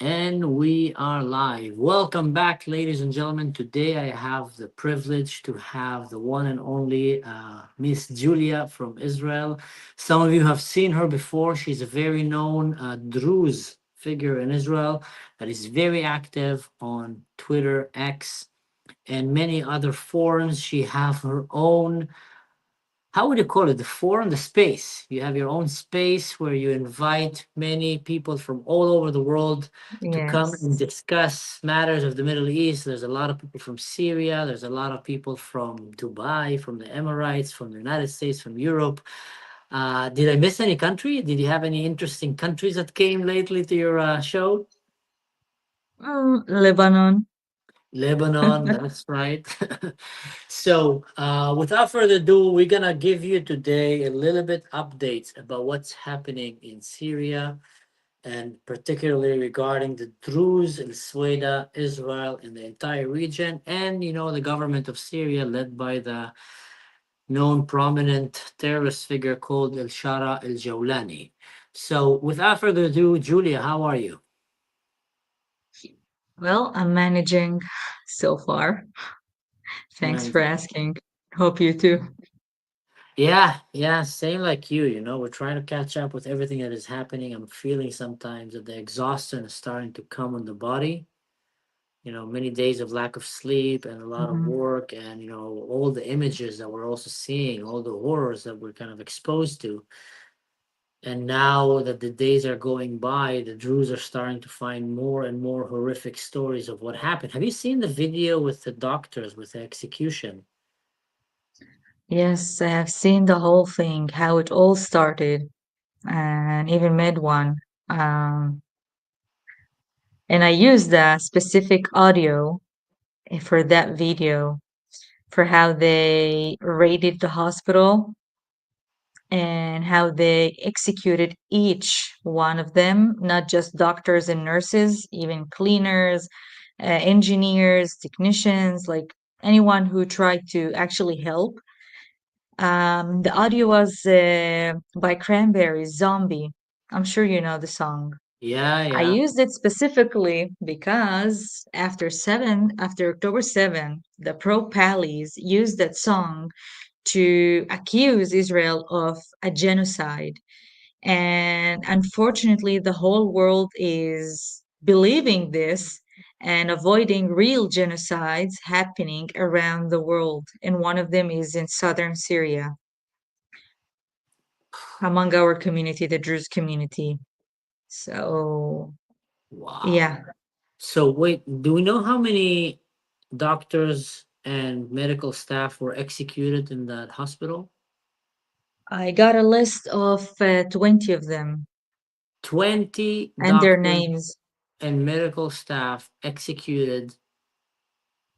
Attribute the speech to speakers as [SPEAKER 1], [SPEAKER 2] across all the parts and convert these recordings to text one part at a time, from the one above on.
[SPEAKER 1] And we are live. Welcome back, ladies and gentlemen. Today I have the privilege to have the one and only Miss Julia from Israel. Some of you have seen her before. She's a very known Druze figure in Israel that is very active on Twitter, X, and many other forums. She has her own, how would you call it, the forum, the space. You have your own space where you invite many people from all over the world to come and
[SPEAKER 2] Yes.
[SPEAKER 1] discuss matters of the Middle East. There's a lot of people from Syria, there's a lot of people from Dubai, from the Emirates, from the United States, from Europe. Did I miss any country? Did you have any interesting countries that came lately to your show?
[SPEAKER 2] Lebanon.
[SPEAKER 1] Lebanon, that's right. So, without further ado, we're gonna give you today a little bit updates about what's happening in Syria, and particularly regarding the Druze and Sueda, Israel, and the entire region, and the government of Syria, led by the known prominent terrorist figure called El Shara El Jolani. So, without further ado, Julia, how are you?
[SPEAKER 2] Well, I'm managing so far. Thanks for asking. Hope you too.
[SPEAKER 1] Yeah, yeah, same like you. We're trying to catch up with everything that is happening. I'm feeling sometimes that the exhaustion is starting to come on the body. Many days of lack of sleep and a lot of
[SPEAKER 2] Mhm.
[SPEAKER 1] work, and all the images that we're also seeing, all the horrors that we're kind of exposed to. And now that the days are going by, the Druze are starting to find more and more horrific stories of what happened. Have you seen the video with the doctors with the execution?
[SPEAKER 2] Yes, I have seen the whole thing, how it all started, and even made one. Um, and I used the specific audio for that video for how they raided the hospital and how they executed each one of them, not just doctors and nurses, even cleaners, engineers, technicians, like anyone who tried to actually help. The audio was by Cranberries, Zombie. I'm sure you know the song.
[SPEAKER 1] Yeah,
[SPEAKER 2] I
[SPEAKER 1] yeah.
[SPEAKER 2] used it specifically because after October 7, the pro-Pallies used that song to accuse Israel of a genocide. And unfortunately, the whole world is believing this and avoiding real genocides happening around the world. And one of them is in southern Syria, among our community, the Druze community. So,
[SPEAKER 1] Wow.
[SPEAKER 2] yeah,
[SPEAKER 1] So wait, do we know how many doctors and medical staff were executed in that hospital?
[SPEAKER 2] I got a list of 20 of them
[SPEAKER 1] 20
[SPEAKER 2] and their
[SPEAKER 1] doctors
[SPEAKER 2] names.
[SPEAKER 1] and medical staff executed,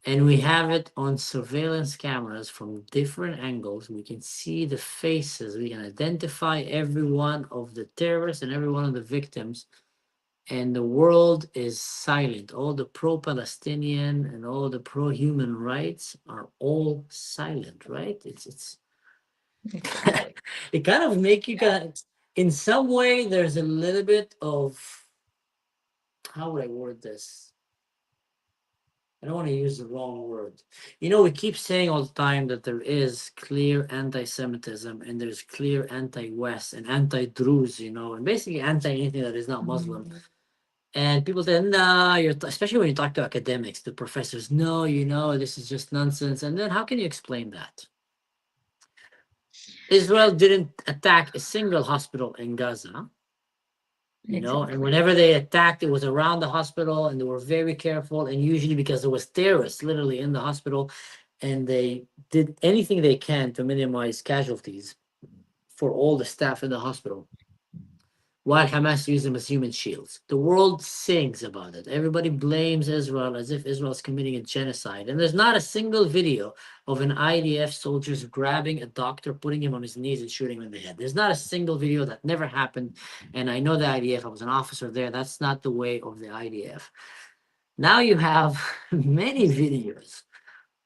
[SPEAKER 1] and we have it on surveillance cameras from different angles. We can see the faces. We can identify every one of the terrorists and every one of the victims, and the world is silent. All the pro-Palestinian and all the pro-human rights are all silent, right? It's
[SPEAKER 2] Exactly.
[SPEAKER 1] it kind of make you kind of, in some way, there's a little bit of, how would I word this? I don't want to use the wrong word. We keep saying all the time that there is clear anti-Semitism and there's clear anti-West and anti-Druze, and basically anti anything that is not Muslim.
[SPEAKER 2] Mhm.
[SPEAKER 1] And people say, "Nah, especially when you talk to academics, the professors, no, this is just nonsense." And then how can you explain that? Israel didn't attack a single hospital in Gaza, and
[SPEAKER 2] Exactly.
[SPEAKER 1] whenever they attacked, it was around the hospital, and they were very careful, and usually because there was terrorists literally in the hospital, and they did anything they can to minimize casualties for all the staff in the hospital, while Hamas used them as human shields. The world sings about it. Everybody blames Israel as if Israel is committing a genocide. And there's not a single video of an IDF soldiers grabbing a doctor, putting him on his knees, and shooting him in the head. There's not a single video. That never happened. And I know the IDF, I was an officer there. That's not the way of the IDF. Now you have many videos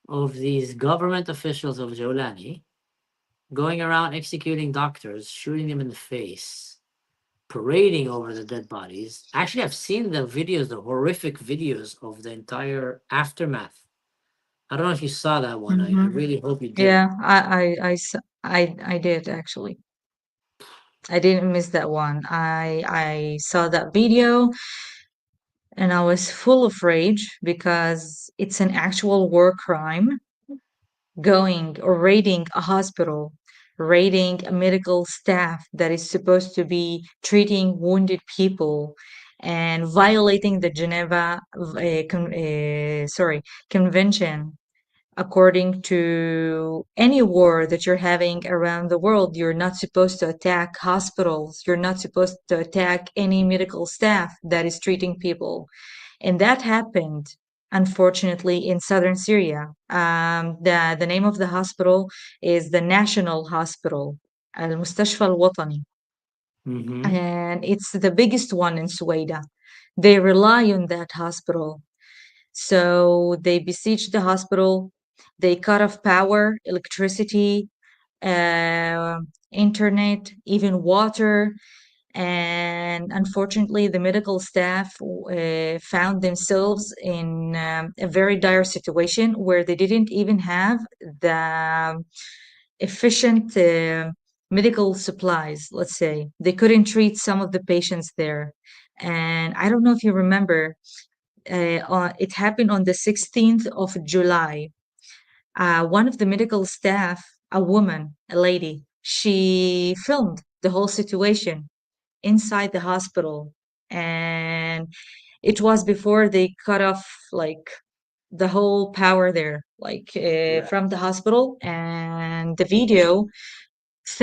[SPEAKER 1] of these government officials of Jolani going around executing doctors, shooting them in the face. parading over the dead bodies. Actually, I've seen the videos, the horrific videos of the entire aftermath. I don't know if you saw that one. I
[SPEAKER 2] Mhm.
[SPEAKER 1] really hope you did.
[SPEAKER 2] Yeah, I did actually. I didn't miss that one. I saw that video and I was full of rage because it's an actual war crime going or raiding a hospital, raiding a medical staff that is supposed to be treating wounded people and violating the Geneva Convention. According to any war that you're having around the world, you're not supposed to attack hospitals. You're not supposed to attack any medical staff that is treating people. And that happened, unfortunately, in southern Syria. The name of the hospital is the National Hospital, المستشفى الوطني,
[SPEAKER 1] Mm-hmm.
[SPEAKER 2] and it's the biggest one in Sueda. They rely on that hospital. So they besieged the hospital. They cut off power, electricity, uh, internet, even water. And unfortunately, the medical staff found themselves in a very dire situation where they didn't even have the efficient medical supplies, let's say. They couldn't treat some of the patients there. And I don't know if you remember, it happened on the 16th of July. One of the medical staff, a woman, a lady, she filmed the whole situation inside the hospital. And it was before they cut off like the whole power there, like
[SPEAKER 1] Yeah.
[SPEAKER 2] from the hospital. And the video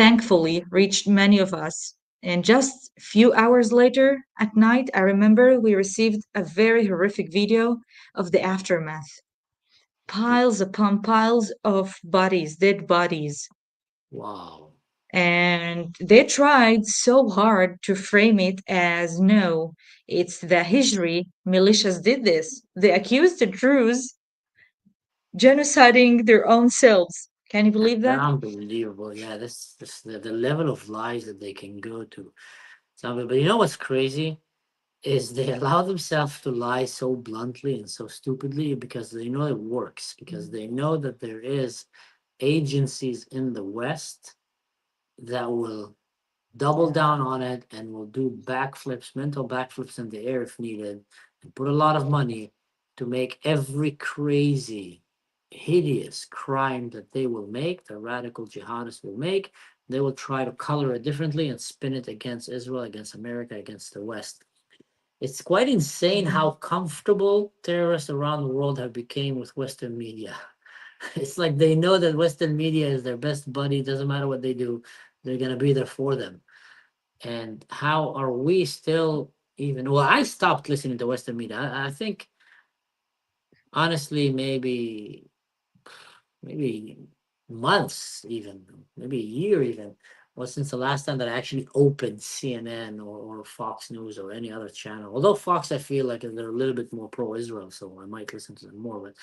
[SPEAKER 2] thankfully reached many of us. And just a few hours later at night, I remember we received a very horrific video of the aftermath. Piles upon piles of bodies, dead bodies.
[SPEAKER 1] Wow.
[SPEAKER 2] And they tried so hard to frame it as no, it's the Hijri militias did this. They accused the Druze genociding their own selves. Can you believe
[SPEAKER 1] They're
[SPEAKER 2] that?
[SPEAKER 1] unbelievable. Yeah, this the level of lies that they can go to. It's unbelievable. But you know what's crazy is they allow themselves to lie so bluntly and so stupidly because they know it works, because they know that there is agencies in the West that will double
[SPEAKER 2] Yeah.
[SPEAKER 1] down on it and will do backflips, mental backflips in the air if needed, and put a lot of money to make every crazy, hideous crime that they will make, the radical jihadists will make, they will try to color it differently and spin it against Israel, against America, against the West. It's quite insane how comfortable terrorists around the world have become with Western media. It's like they know that Western media is their best buddy. Doesn't matter what they do, they're gonna be there for them. And how are we still even? Well, I stopped listening to Western media. I think honestly, maybe months, even maybe a year, even. Well, since the last time that I actually opened CNN or Fox News or any other channel. Although Fox, I feel like they're a little bit more pro-Israel, so I might listen to them more. But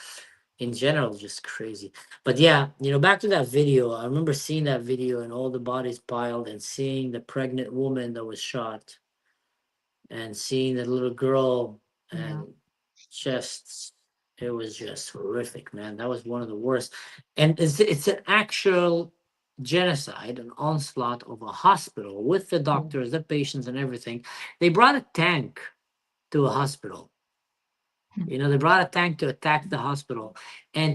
[SPEAKER 1] in general, it's just crazy. But yeah, back to that video. I remember seeing that video and all the bodies piled and seeing the pregnant woman that was shot and seeing that little girl
[SPEAKER 2] Yeah.
[SPEAKER 1] and just it was just horrific, man. That was one of the worst. And it's an actual genocide, an onslaught of a hospital with the
[SPEAKER 2] Mm.
[SPEAKER 1] doctors, the patients, and everything. They brought a tank to a hospital. They brought a tank to attack the hospital. And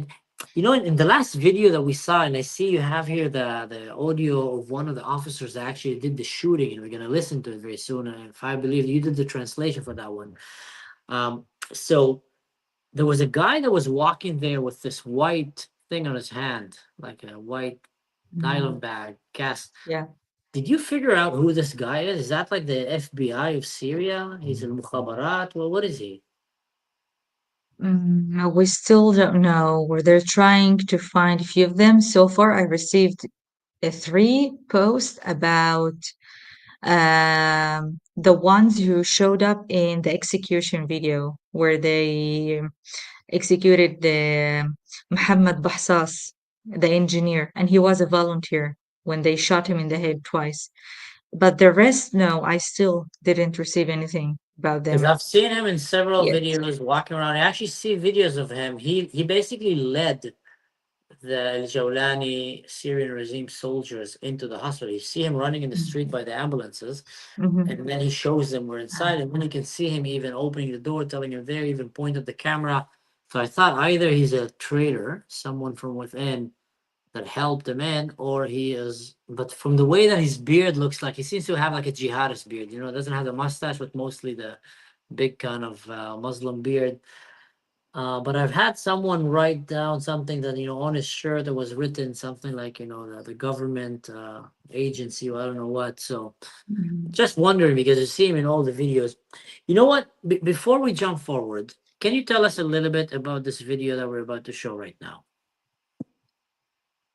[SPEAKER 1] in the last video that we saw, and I see you have here the audio of one of the officers that actually did the shooting, and we're gonna listen to it very soon. And if I believe you did the translation for that one. So there was a guy that was walking there with this white thing on his hand, like a white nylon
[SPEAKER 2] Mm.
[SPEAKER 1] bag, cast.
[SPEAKER 2] Yeah.
[SPEAKER 1] Did you figure out who this guy is? Is that like the FBI of Syria? He's a mukhabarat. Well, what is he?
[SPEAKER 2] We still don't know where they're trying to find a few of them. So far, I received three posts about the ones who showed up in the execution video where they executed the Muhammad Bahsas, the engineer, and he was a volunteer when they shot him in the head twice. but the rest, no, I still didn't receive anything about
[SPEAKER 1] Because
[SPEAKER 2] them
[SPEAKER 1] I've seen him in several
[SPEAKER 2] yet.
[SPEAKER 1] videos walking around. I actually see videos of him. He basically led the Jolani Syrian regime soldiers into the hospital. You see him running in the street by the ambulances,
[SPEAKER 2] Mm-hmm.
[SPEAKER 1] and then he shows them we're inside, and then you can see him even opening the door, telling him there, even point at the camera. So I thought either he's a traitor, someone from within that helped him in, or he is. But from the way that his beard looks like, he seems to have like a jihadist beard. You know, it doesn't have the mustache, but mostly the big kind of Muslim beard. But I've had someone write down something that, on his shirt that was written something like, the government agency, or I don't know what. So
[SPEAKER 2] Mhm.
[SPEAKER 1] just wondering, because you see him in all the videos. You know what? Before we jump forward, can you tell us a little bit about this video that we're about to show right now?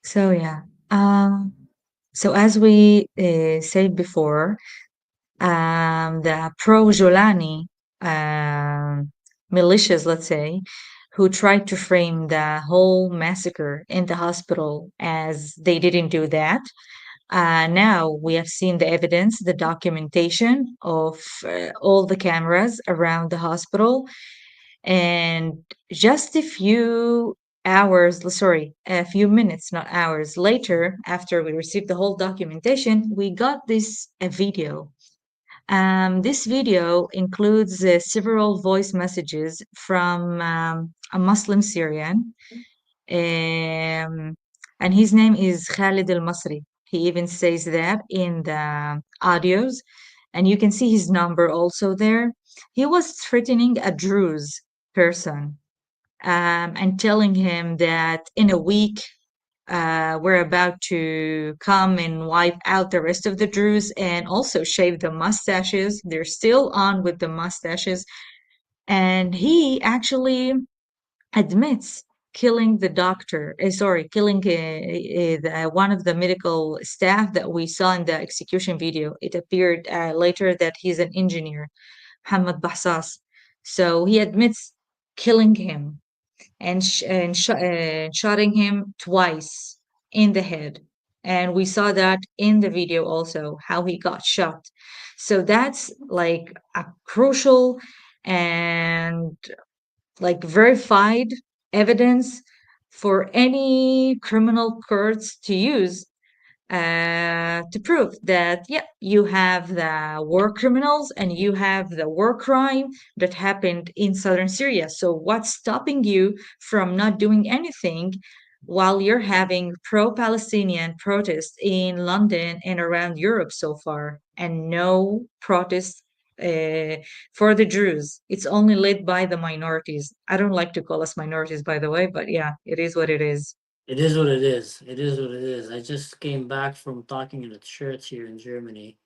[SPEAKER 2] So yeah. Um, so as we said before, the pro-Jolani militias, let's say, who tried to frame the whole massacre in the hospital as they didn't do that. Now we have seen the evidence, the documentation of all the cameras around the hospital, and just a few hours, sorry, a few minutes, not hours later, after we received the whole documentation, we got this a video. This video includes several voice messages from a Muslim Syrian, um, and his name is Khalid al Masri. He even says that in the audios, and you can see his number also there. He was threatening a Druze person and telling him that in a week we're about to come and wipe out the rest of the Druze and also shave the mustaches. They're still on with the mustaches. And he actually admits killing the doctor, sorry, killing one of the medical staff that we saw in the execution video. It appeared later that he's an engineer, Muhammad Bassas. So he admits killing him and shotting him twice in the head. And we saw that in the video also, how he got shot. So that's like a crucial and like verified evidence for any criminal courts to use to prove that, yeah, you have the war criminals and you have the war crime that happened in southern Syria. So, what's stopping you from not doing anything while you're having pro Palestinian protests in London and around Europe so far, and no protests? For the Druze, it's only led by the minorities. I don't like to call us minorities, by the way, but yeah, it is what it is.
[SPEAKER 1] It is what it is. It is what it is. I just came back from talking in a church here in Germany,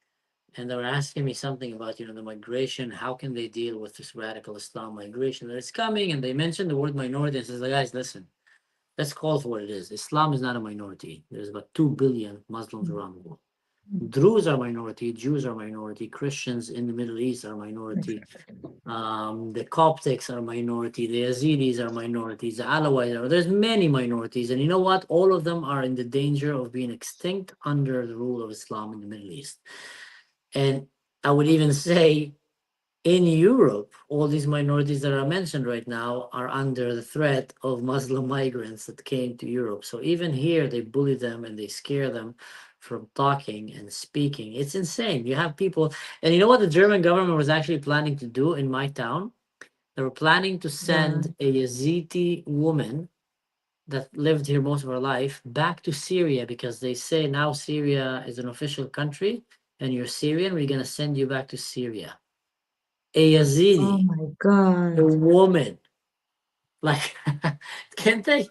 [SPEAKER 1] and they were asking me something about, the migration. How can they deal with this radical Islam migration that is coming? And they mentioned the word minority. And says, like, guys, listen, let's call it for what it is. Islam is not a minority. There's about 2 billion Muslims around the world. Druze are minority, Jews are minority, Christians in the Middle East are minority, the Coptics are minority, the Yazidis are minorities, the Alawites are. There's many minorities, and you know what? All of them are in the danger of being extinct under the rule of Islam in the Middle East. And I would even say in Europe, all these minorities that are mentioned right now are under the threat of Muslim migrants that came to Europe. So even here, they bully them and they scare them from talking and speaking. It's insane. You have people, and you know what the German government was actually planning to do in my town? They were planning to
[SPEAKER 2] Yeah.
[SPEAKER 1] send a Yazidi woman that lived here most of her life back to Syria, because they say now Syria is an official country and you're Syrian, we're going to send you back to Syria. A
[SPEAKER 2] Oh
[SPEAKER 1] Yazidi,
[SPEAKER 2] my
[SPEAKER 1] a
[SPEAKER 2] God.
[SPEAKER 1] woman. Like, can't they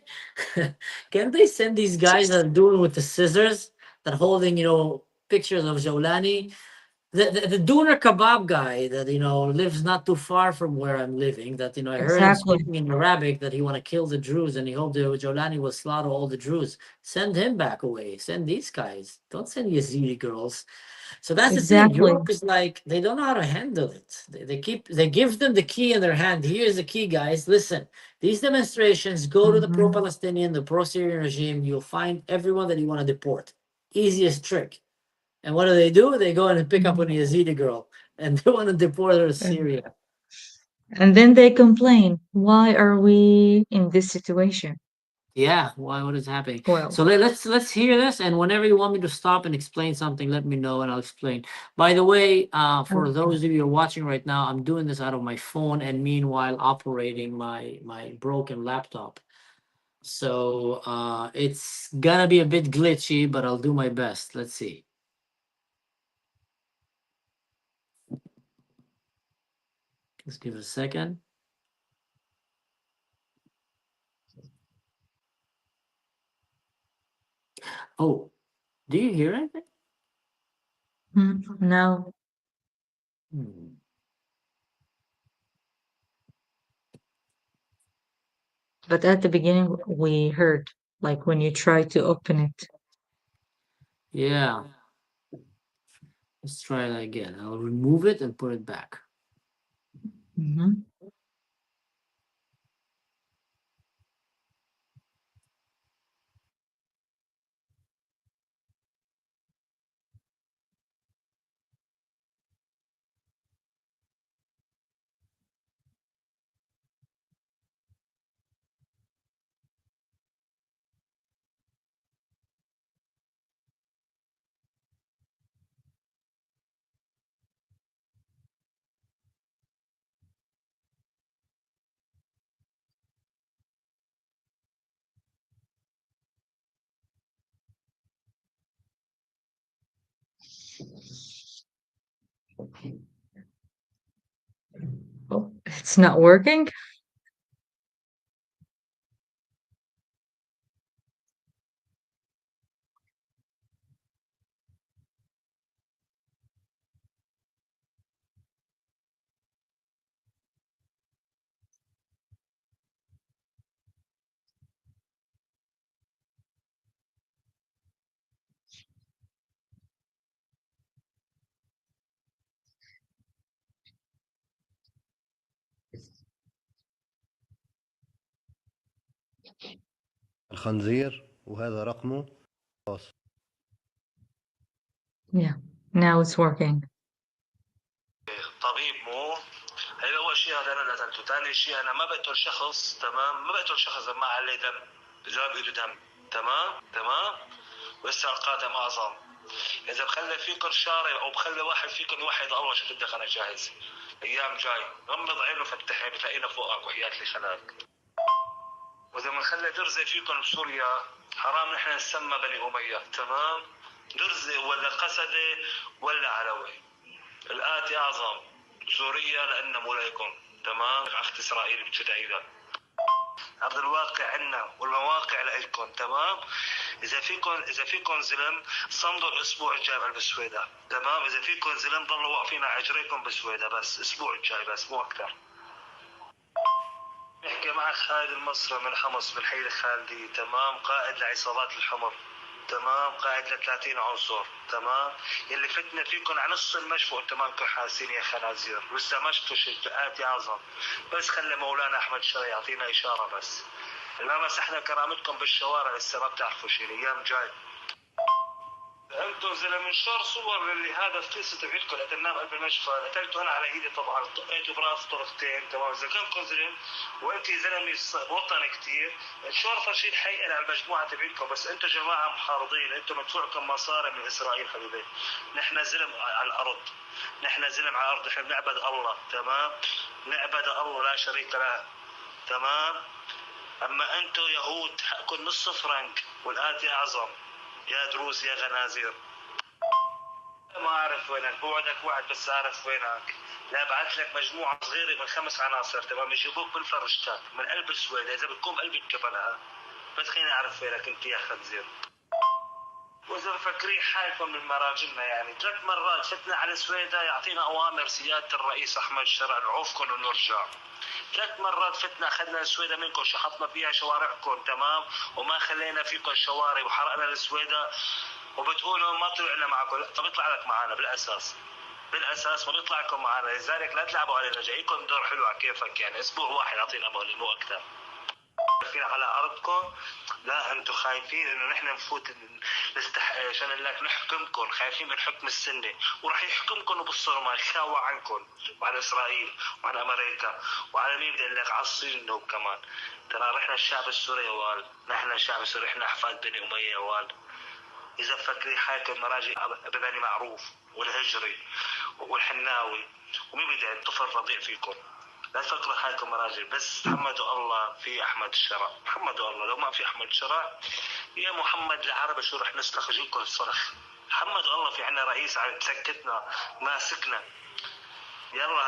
[SPEAKER 1] can't they send these guys that are doing with the scissors, that holding, pictures of Jolani, the doner kebab guy that, lives not too far from where I'm living, that, I heard him
[SPEAKER 2] Exactly.
[SPEAKER 1] speaking in Arabic that he want to kill the Druze and he hoped that Jolani will slaughter all the Druze. Send him back away. Send these guys. Don't send Yazidi girls. So that's the thing.
[SPEAKER 2] Exactly.
[SPEAKER 1] Europe is like, they don't know how to handle it. They give them the key in their hand. Here's the key, guys. Listen, these demonstrations, go to the
[SPEAKER 2] Mhm.
[SPEAKER 1] pro-Palestinian, the pro-Syrian regime. You'll find everyone that you want to deport. Easiest trick. And what do? They go and pick up a Yazidi girl, and they want to deport her to Syria.
[SPEAKER 2] And then they complain, why are we in this situation?
[SPEAKER 1] Yeah, why? What is happening?
[SPEAKER 2] Well,
[SPEAKER 1] So let's hear this, and whenever you want me to stop and explain something, let me know, and I'll explain. By the way, for
[SPEAKER 2] okay.
[SPEAKER 1] those of you who are watching right now, I'm doing this out of my phone, and meanwhile operating my broken laptop. So it's gonna be a bit glitchy, but I'll do my best. Let's see. Just give it a second. Oh, do you hear anything?
[SPEAKER 2] No.
[SPEAKER 1] Hmm.
[SPEAKER 2] But at the beginning, we heard, like when you try to open it.
[SPEAKER 1] Yeah. Let's try that again. I'll remove it and put it back.
[SPEAKER 2] Mhm. Oh, it's not working?
[SPEAKER 3] الخنزير وهذا رقمه خاص.
[SPEAKER 2] Yeah, now it's working.
[SPEAKER 3] طبيب مو هي اول شيء هذا انا قتلته، ثاني شيء انا ما بقتل شخص، تمام، ما بقتل شخص ما عليه دم، اذا بايده دم، تمام واستعقاد اعظم. اذا بخلي فيكم شارع او بخلي واحد فيكم يوحد الله شو بدك انا جاهز. ايام جاي غمض عينه وفتح بتلاقينا فوقك وحياة اللي خلاك. واذا بنخلي درزه فيكم بسوريا حرام نحن نسمى بني اميه، تمام، درزه ولا قسده ولا علوي، الآتي أعظم سوريا لأن مولايكم، تمام، أخت إسرائيل بتدعينا. أرض الواقع عنا والمواقع لإلكم، تمام. إذا فيكم زلم صمدوا الأسبوع الجاي بالسويدة، تمام. إذا فيكم زلم ضلوا واقفين على أجريكم بالسويدة بس الأسبوع الجاي بس مو أكثر. نحكي معك خالد المصري من حمص من حي الخالدية، تمام، قائد لعصابات الحمر، تمام، قائد ل 30 عنصر، تمام. يلي فتنا فيكم على نص المشفى وانتم مالكم حاسين يا خنازير، لسه ما شفتوا شيء، آتي أعظم. بس خلي مولانا أحمد شرع يعطينا إشارة بس. ما مسحنا كرامتكم بالشوارع لسه ما بتعرفوا شيء، الأيام جاي. انتم زلمه منشار صور اللي هذا القصه تبعتكم قتلناه بقلب المشفى، قتلته انا على ايدي طبعا، طقيته براس طلقتين، تمام. اذا كان زلم وانت زلمه وطني كثير، الشرطه شيل حقيقه على المجموعه تبعتكم، بس انتم جماعه محاربين، انتم مدفوعكم مصاري من اسرائيل حبيبي. نحن زلم على الارض، نحن زلم على الارض، نحن بنعبد الله، تمام، نعبد الله لا شريك له، تمام. اما انتم يهود حقكم نص فرنك والآتي اعظم، يا دروز يا غنازير. ما اعرف وينك، بوعدك وعد بس اعرف وينك. لا ابعث لك مجموعه صغيره من 5 عناصر، تمام، يجيبوك من فرشتك من قلب السويدة اذا بتكون بقلب الجبل، بس خليني اعرف وينك انت يا خنزير. واذا مفكرين حالكم من مراجلنا، يعني 3 مرات فتنا على السويدة يعطينا اوامر سياده الرئيس احمد شرع نعوفكم ونرجع. 3 مرات فتنا اخذنا السويدة منكم شحطنا فيها شوارعكم، تمام، وما خلينا فيكم شوارع وحرقنا السويدة، وبتقولوا ما طلعنا معكم. لا، طب اطلع لك معنا بالاساس ما بيطلع لكم معنا، لذلك لا تلعبوا علينا، جايكم دور حلو على كيفك، يعني اسبوع واحد اعطينا مهله مو اكثر. خايفين على ارضكم. لا انتم خايفين انه نحن نفوت عشان لك نحكمكم، خايفين من حكم السنه، وراح يحكمكم وبالصرمه يخاوى عنكم وعن اسرائيل وعن امريكا وعلى مين بدي لك على الصين كمان. ترى رحنا الشعب السوري وال، نحن الشعب السوري احنا احفاد بني اميه وال. اذا فكري حاكم مراجع بني معروف والهجري والحناوي، ومين بدي الطفل رضيع فيكم. لا تفكروا حالكم مراجل، بس حمدوا الله في احمد الشرع، حمدوا الله. لو ما في احمد الشرع يا محمد العربي شو رح نستخرجكم الصرخ. حمدوا الله في عنا رئيس عم تسكتنا ماسكنا. يلا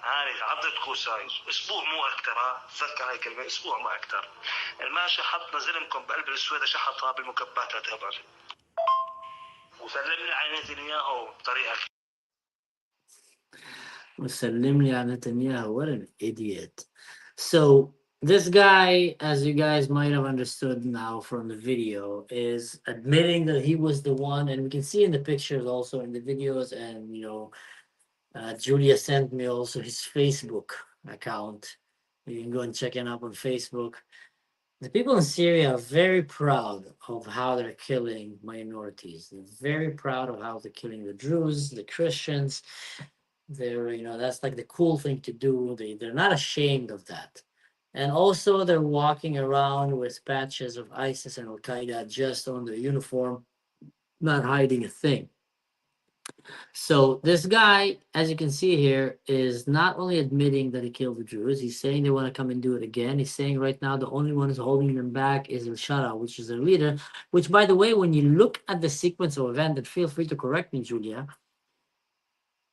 [SPEAKER 3] هاني عضت كوساي اسبوع مو اكثر. تذكر هاي الكلمه، اسبوع ما اكثر. الماشي حطنا زلمكم بقلب السويدة شحطها بالمكبات تبعي وسلمنا على نتنياهو بطريقه.
[SPEAKER 1] وسلم لي على نتنياهو. What an idiot. So this guy, as you guys might have understood now from the video, is admitting that he was the one, and we can see in the pictures also in the videos, and Julia sent me also his Facebook account. You can go and check him up on Facebook. The people in Syria are very proud of how they're killing minorities. They're very proud of how they're killing the Druze, the Christians. They're, that's like the cool thing to do. They're not ashamed of that. And also they're walking around with patches of ISIS and Al-Qaeda just on their uniform, not hiding a thing. So this guy, as you can see here, is not only admitting that he killed the Druze, he's saying they want to come and do it again. He's saying right now the only one who's holding them back is Sharia, which is their leader, which, by the way, when you look at the sequence of events, and feel free to correct me, Julia,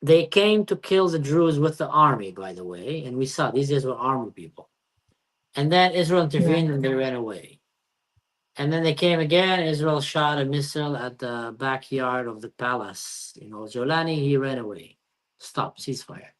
[SPEAKER 1] they came to kill the Druze with the army, by the way, and we saw these guys were army people. And then Israel intervened and they ran away. And then they came again. Israel shot a missile at the backyard of the palace. Jolani, he ran away. Stop, ceasefire.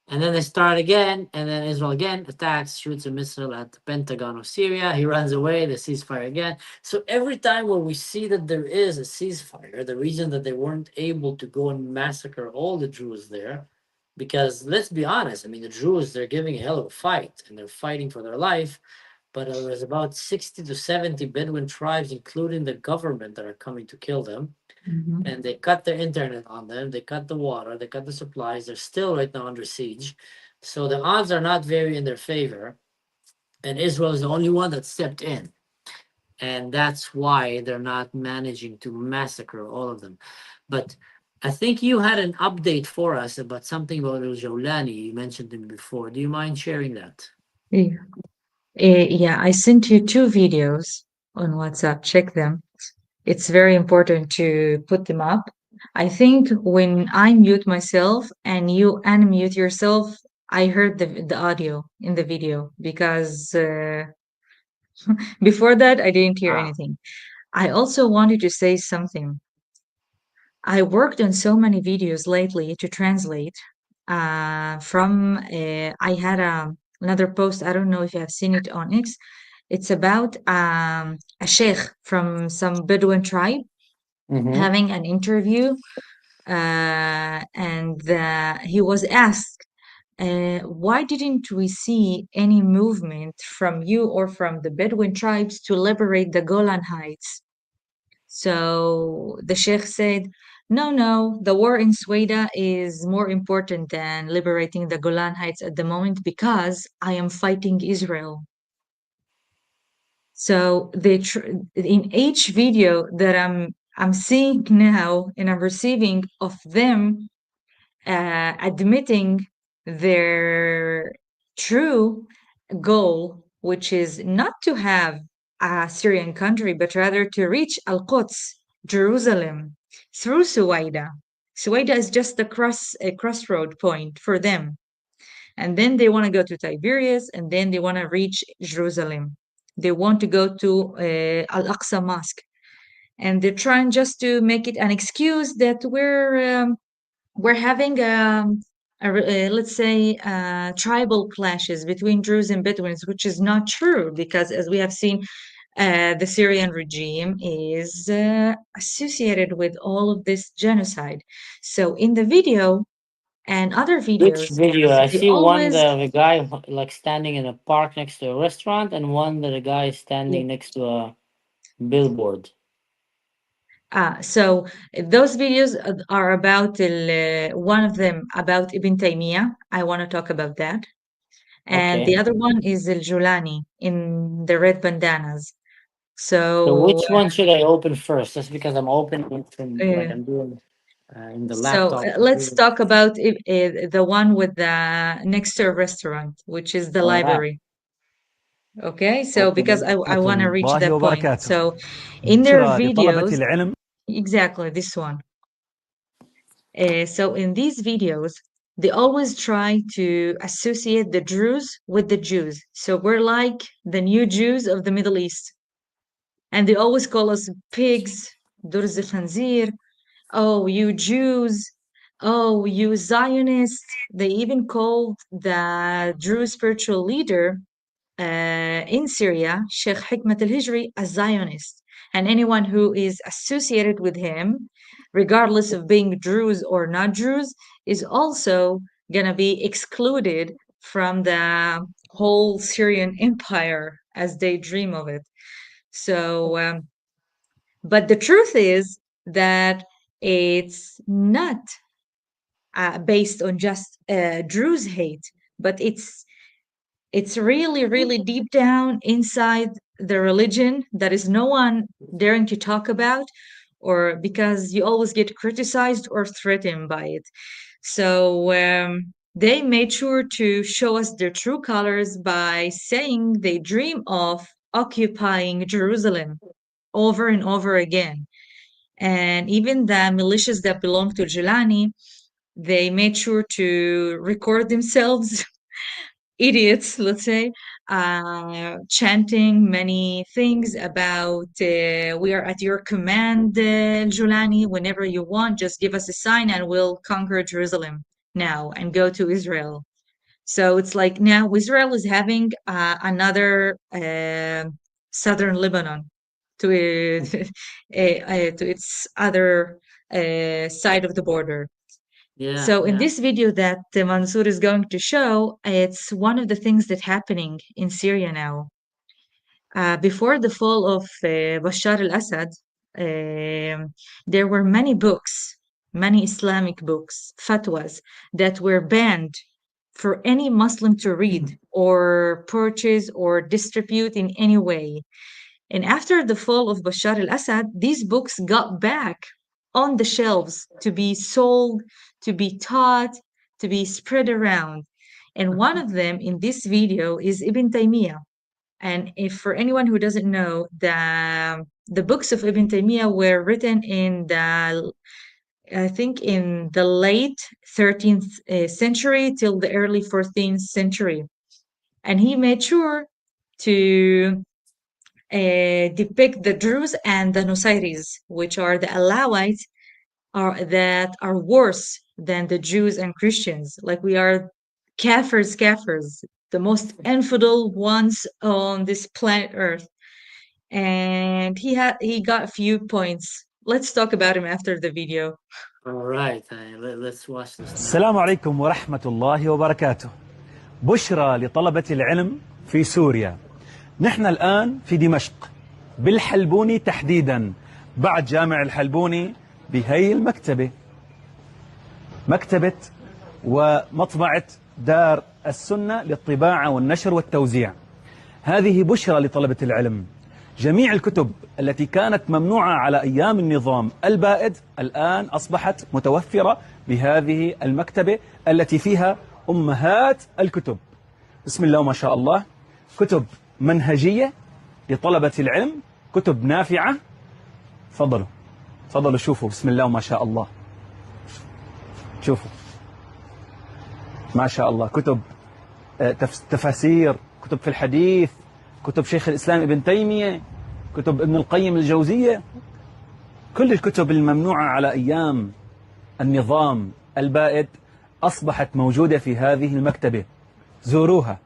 [SPEAKER 1] And then they start again, and then Israel again attacks, shoots a missile at the Pentagon of Syria. He runs away, the ceasefire again. So every time when we see that there is a ceasefire, the reason that they weren't able to go and massacre all the Druze there, because let's be honest, the Druze, they're giving a hell of a fight, and they're fighting for their life. But there was about 60 to 70 Bedouin tribes, including the government, that are coming to kill them.
[SPEAKER 2] Mhm.
[SPEAKER 1] And they cut the internet on them, they cut the water, they cut the supplies. They're still right now under siege. So the odds are not very in their favor. And Israel is the only one that stepped in. And that's why they're not managing to massacre all of them. But I think you had an update for us about something about Jolani. You mentioned him before. Do you mind sharing that?
[SPEAKER 2] Yeah. Yeah, I sent you 2 videos on WhatsApp. Check them. It's very important to put them up. I think when I mute myself and you unmute yourself, I heard the audio in the video because before that I didn't hear anything. I also wanted to say something. I worked on so many videos lately to translate. I had another post. I don't know if you have seen it on X. It's about a sheikh from some Bedouin tribe having an interview, and he was asked, why didn't we see any movement from you or from the Bedouin tribes to liberate the Golan Heights? So the sheikh said, no, the war in Sueda is more important than liberating the Golan Heights at the moment because I am fighting Israel. So in each video that I'm seeing now and I'm receiving of them admitting their true goal, which is not to have a Syrian country, but rather to reach Al-Quds, Jerusalem, through Sueda. Sueda is just a crossroad point for them. And then they want to go to Tiberias, and then they want to reach Jerusalem. They want to go to Al-Aqsa Mosque. And they're trying just to make it an excuse that we're having let's say tribal clashes between Druze and Bedouins, which is not true because, as we have seen, the Syrian regime is associated with all of this genocide. So in the video, and other
[SPEAKER 1] Which
[SPEAKER 2] videos,
[SPEAKER 1] video? I
[SPEAKER 2] they
[SPEAKER 1] see one
[SPEAKER 2] always
[SPEAKER 1] the guy like standing in a park next to a restaurant, and one that the guy is standing next to a billboard.
[SPEAKER 2] so those videos are about one of them about Ibn Taymiyyah. I want to talk about that. And the
[SPEAKER 1] Okay.
[SPEAKER 2] other one is Al Jolani in the Red Bandanas.
[SPEAKER 1] So
[SPEAKER 2] So,
[SPEAKER 1] which one should I open first? Just because I'm opening from like
[SPEAKER 2] uh,
[SPEAKER 1] I'm doing in the laptop.
[SPEAKER 2] let's talk about the one with the next to a restaurant, which is the
[SPEAKER 1] All right.
[SPEAKER 2] library. Okay, so because
[SPEAKER 1] Okay.
[SPEAKER 2] I want to reach
[SPEAKER 4] الله
[SPEAKER 2] that point.
[SPEAKER 4] وبركاته.
[SPEAKER 2] So in their
[SPEAKER 4] بشرى لطلبة
[SPEAKER 2] videos,
[SPEAKER 4] العلم.
[SPEAKER 2] exactly this one. So in these videos, they always try to associate the Druze with the Jews. So we're like the new Jews of the Middle East. And they always call us pigs, Durz Khanzir. Oh, you Jews. Oh, you Zionists. They even called the Druze spiritual leader in Syria, Sheikh Hikmat al-Hijri, a Zionist. And anyone who is associated with him, regardless of being Druze or not Druze, is also going to be excluded from the whole Syrian empire as they dream of it. So, but the truth is that it's not based on just Druze hate, but it's really, really deep down inside the religion that is no one daring to talk about, or because you always get criticized or threatened by it. So they made sure to show us their true colors by saying they dream of occupying Jerusalem over and over again. And even the militias that belong to Jolani, they made sure to record themselves idiots, let's say, chanting many things about we are at your command, Jolani. Whenever you want, just give us a sign and we'll conquer Jerusalem now and go to Israel. So it's like now Israel is having another southern Lebanon to to its other side of the border.
[SPEAKER 1] Yeah.
[SPEAKER 2] So in
[SPEAKER 1] Yeah.
[SPEAKER 2] this video that Mansour is going to show, it's one of the things that's happening in Syria now. Before the fall of Bashar al-Assad, there were many books, many Islamic books, fatwas, that were banned for any Muslim to read or purchase or distribute in any way. And after the fall of Bashar al-Assad, these books got back on the shelves to be sold, to be taught, to be spread around. And one of them in this video is Ibn Taymiyyah. And if for anyone who doesn't know, the books of Ibn Taymiyyah were written in the I think in the late 13th century till the early 14th century. And he made sure to depict the Druze and the Nusayris, which are the Alawites that are worse than the Jews and Christians. Like we are kafirs, the most infidel ones on this planet Earth. And he got a few points. Let's talk about him after the video.
[SPEAKER 1] All right. Let's watch this now.
[SPEAKER 4] السلام عليكم ورحمة الله وبركاته. بشرى لطلبة العلم في سوريا. نحن الآن في دمشق بالحلبوني تحديدا، بعد جامع الحلبوني بهي المكتبة، مكتبة ومطبعة دار السنة للطباعة والنشر والتوزيع. هذه بشرى لطلبة العلم. جميع الكتب التي كانت ممنوعة على أيام النظام البائد الآن أصبحت متوفرة بهذه المكتبة التي فيها أمهات الكتب. بسم الله ما شاء الله، كتب منهجية لطلبة العلم، كتب نافعة. تفضلوا شوفوا، بسم الله ما شاء الله، شوفوا ما شاء الله، كتب تفاسير، كتب في الحديث، كتب شيخ الإسلام ابن تيمية، كتب ابن القيم الجوزية، كل الكتب الممنوعة على أيام النظام البائد أصبحت موجودة في هذه المكتبة. زوروها،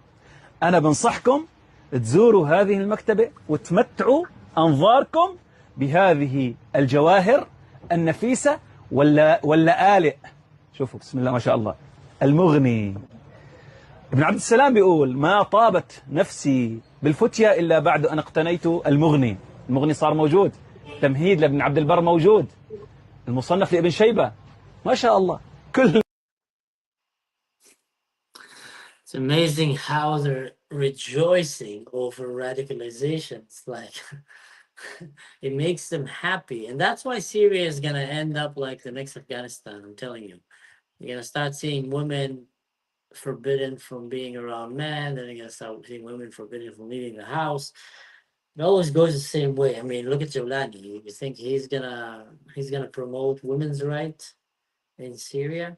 [SPEAKER 4] أنا بنصحكم تزوروا هذه المكتبة وتمتعوا أنظاركم بهذه الجواهر النفيسة ولا آلئ. شوفوا بسم الله ما شاء الله، المغني. ابن عبد السلام بيقول ما طابت نفسي بالفتية إلا بعد أن اقتنيت المغني. المغني صار موجود، تمهيد لابن عبد البر موجود، المصنف لابن شيبة، ما شاء الله كل.
[SPEAKER 1] It's amazing how they're rejoicing over radicalization. It's like it makes them happy. And that's why Syria is going to end up like the next Afghanistan. I'm telling you. You're going to start seeing women forbidden from being around men. Then you're going to start seeing women forbidden from leaving the house. It always goes the same way. I mean, look at Jolani. You think he's gonna promote women's rights in Syria,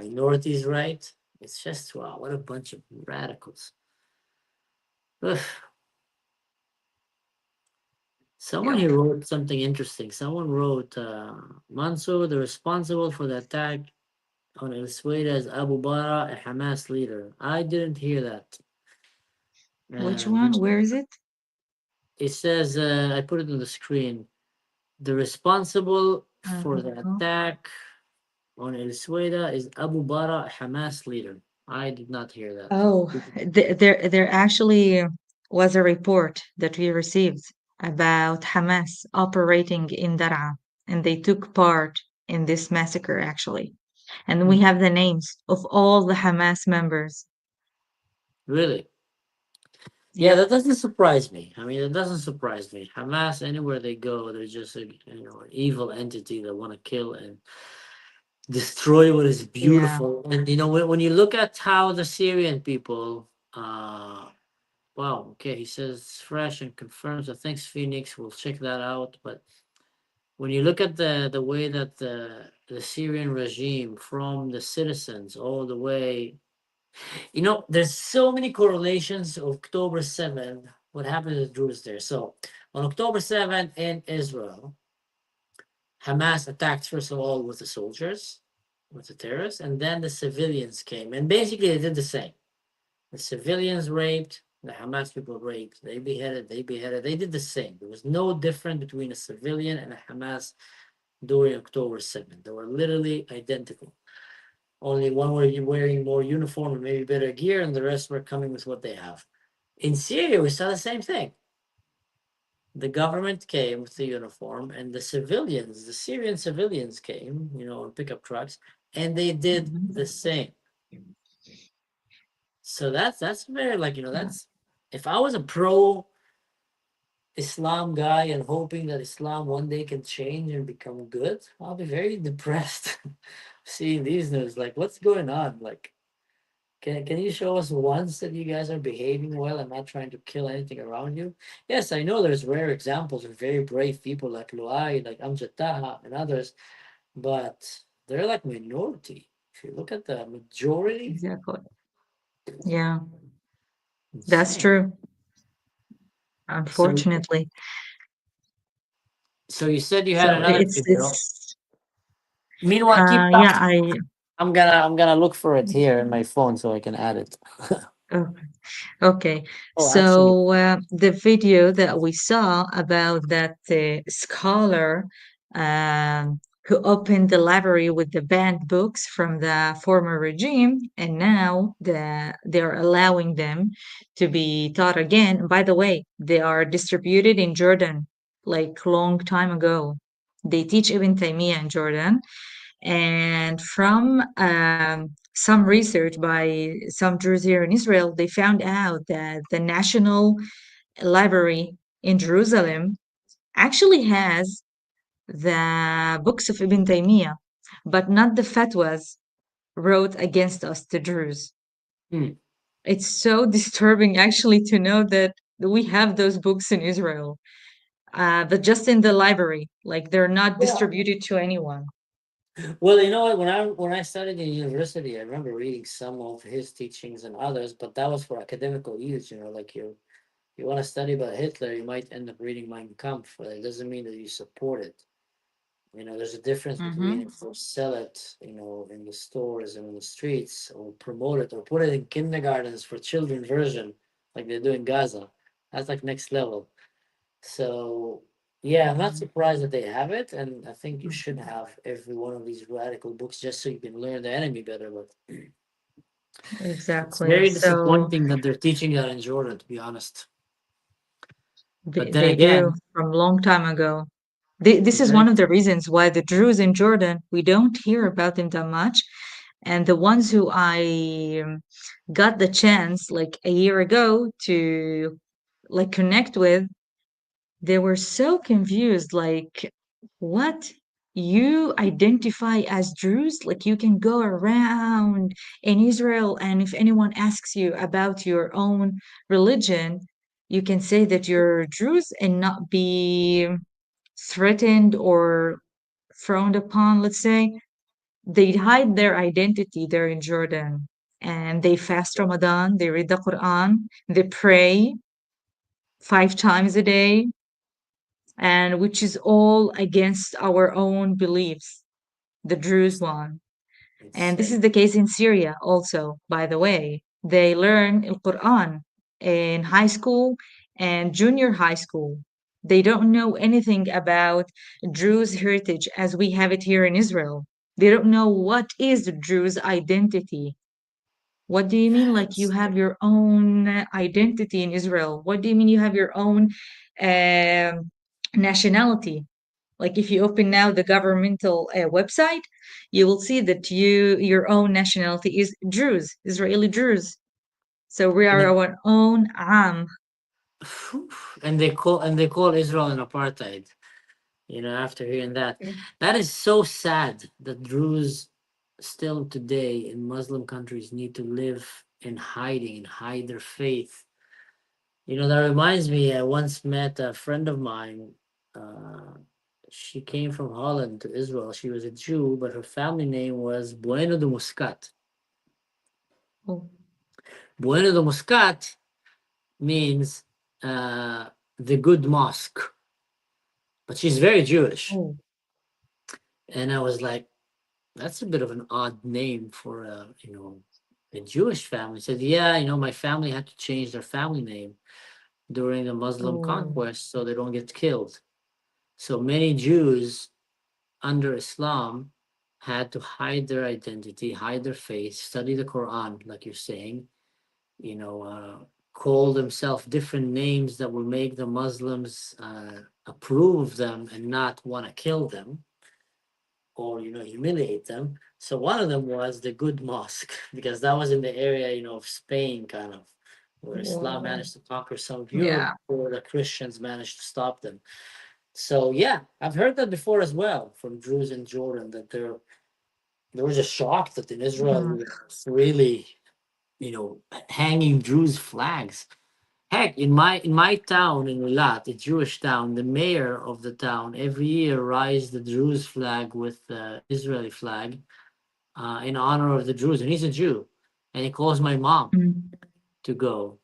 [SPEAKER 1] minorities' rights? It's just wow, what a bunch of radicals. Ugh. Someone
[SPEAKER 2] Yep.
[SPEAKER 1] here wrote something interesting. Someone wrote, Mansour, the responsible for the attack on El Sueda is Abu Bara, a Hamas leader. I didn't hear that.
[SPEAKER 2] Which
[SPEAKER 1] Uh,
[SPEAKER 2] one? Where is it?
[SPEAKER 1] it says, I put it on the screen. The responsible for the attack on El Sueda is Abu Bara, a Hamas leader. I did not hear that.
[SPEAKER 2] Oh, there actually was a report that we received about Hamas operating in Daraa, and they took part in this massacre actually. And we have the names of all the Hamas members.
[SPEAKER 1] Really? Yeah,
[SPEAKER 2] Yep,
[SPEAKER 1] that doesn't surprise me. I mean, it doesn't surprise me. Hamas, anywhere they go, they're just an evil entity that want to kill and destroy what is
[SPEAKER 2] yeah,
[SPEAKER 1] beautiful. And when you look at how the Syrian people, wow, okay, he says it's fresh and confirms. So thanks, Phoenix. We'll check that out. But when you look at the way that the Syrian regime, from the citizens all the way, there's so many correlations of October 7th, what happened to the Druze there. So on October 7th in Israel, Hamas attacked first of all with the soldiers, with the terrorists, and then the civilians came. And basically they did the same. The civilians raped, the Hamas people raped, they beheaded, they did the same. There was no difference between a civilian and a Hamas during October 7th. They were literally identical. Only one were wearing more uniform and maybe better gear, and the rest were coming with what they have. In Syria, we saw the same thing. The government came with the uniform, and the Syrian civilians came, in pickup trucks, and they did the same. So that's very that's, if I was a pro Islam guy and hoping that Islam one day can change and become good, I'll be very depressed seeing these news. Like, what's going on? Like, can you show us once that you guys are behaving well and not trying to kill anything around you? Yes, I know there's rare examples of very brave people like Luai, like Amjad Taha and others, but they're like minority. If you look at the majority,
[SPEAKER 2] exactly. Yeah, that's
[SPEAKER 1] insane.
[SPEAKER 2] true.
[SPEAKER 1] So,
[SPEAKER 2] Unfortunately,
[SPEAKER 1] so you said you had
[SPEAKER 2] so
[SPEAKER 1] another
[SPEAKER 2] it's
[SPEAKER 1] video.
[SPEAKER 2] it's
[SPEAKER 1] Meanwhile, keep
[SPEAKER 2] yeah,
[SPEAKER 1] talking. I'm gonna look for it here in my phone so I can add it.
[SPEAKER 2] oh, okay.
[SPEAKER 1] Oh, actually,
[SPEAKER 2] So the video that we saw about that scholar who opened the library with the banned books from the former regime, and now they're allowing them to be taught again. By the way, they are distributed in Jordan, like long time ago. They teach Ibn Taymiyyah in Jordan, and from some research by some Druze here in Israel, they found out that the National Library in Jerusalem actually has the books of Ibn Taymiyyah, but not the fatwas wrote against us, the Druze.
[SPEAKER 1] hmm.
[SPEAKER 2] It's so disturbing actually to know that we have those books in Israel, but just in the library, like they're not
[SPEAKER 1] Yeah.
[SPEAKER 2] distributed to anyone.
[SPEAKER 1] Well, you know what? When I studied in university, I remember reading some of his teachings and others, but that was for academical use. Like you want to study about Hitler, you might end up reading Mein Kampf, but it doesn't mean that you support it. There's a difference between
[SPEAKER 2] Mm-hmm.
[SPEAKER 1] if you sell it, in the stores and in the streets, or promote it, or put it in kindergartens for children version, like they do in Gaza. That's like next level. So yeah, I'm not surprised that they have it, and I think you should have every one of these radical books just so you can learn the enemy better. But It's
[SPEAKER 2] Exactly.
[SPEAKER 1] very
[SPEAKER 2] So
[SPEAKER 1] disappointing that they're teaching that in Jordan, to be honest. But then
[SPEAKER 2] they do
[SPEAKER 1] again,
[SPEAKER 2] from long time ago. This is one
[SPEAKER 1] then
[SPEAKER 2] of the reasons why the Druze in Jordan, we don't hear about them that much. And the ones who I got the chance like a year ago to like connect with, they were so confused, like, what? You identify as Druze? Like, you can go around in Israel, and if anyone asks you about your own religion, you can say that you're Druze and not be threatened or frowned upon, let's say. They hide their identity there in Jordan, and they fast Ramadan, they read the Quran, they pray 5 times a day, and which is all against our own beliefs, the Druze one. And this
[SPEAKER 1] insane.
[SPEAKER 2] is the case in Syria also, by the way. They learn the Quran in high school and junior high school. They don't know anything about Druze heritage as we have it here in Israel. They don't know what is the Druze identity. What do you mean, like you have your own identity in Israel? What do you mean you have your own um nationality? Like if you open now the governmental website, you will see that your own nationality is Druze, Israeli Druze. So we
[SPEAKER 1] And
[SPEAKER 2] are
[SPEAKER 1] it,
[SPEAKER 2] our own Am.
[SPEAKER 1] and they call Israel an apartheid. After hearing that, that is so sad that Druze still today in Muslim countries need to live in hiding and hide their faith. That reminds me, I once met a friend of mine. Uh, she came from Holland to Israel. She was a Jew, but her family name was Bueno de Muscat.
[SPEAKER 2] Oh,
[SPEAKER 1] Bueno de Muscat means uh, the good mosque, but she's very Jewish.
[SPEAKER 2] oh,
[SPEAKER 1] And I was like, that's a bit of an odd name for a Jewish family. Said, yeah, my family had to change their family name during the Muslim
[SPEAKER 2] oh,
[SPEAKER 1] conquest so they don't get killed. So many Jews under Islam had to hide their identity, hide their faith, study the Quran, like you're saying, you know, uh, call themselves different names that will make the Muslims approve of them and not want to kill them or humiliate them. So one of them was the good mosque because that was in the area of Spain, kind of where Islam
[SPEAKER 2] wow.
[SPEAKER 1] managed to conquer some of Europe
[SPEAKER 2] Yeah.
[SPEAKER 1] before the Christians managed to stop them. So yeah, I've heard that before as well from Druze in Jordan that they were just shocked that in Israel
[SPEAKER 2] Mm,
[SPEAKER 1] we were really hanging Druze flags. Heck, in my town in Eilat, a Jewish town, the mayor of the town every year raised the Druze flag with the Israeli flag in honor of the Druze, and he's a Jew, and he calls my mom
[SPEAKER 2] mm.
[SPEAKER 1] to go,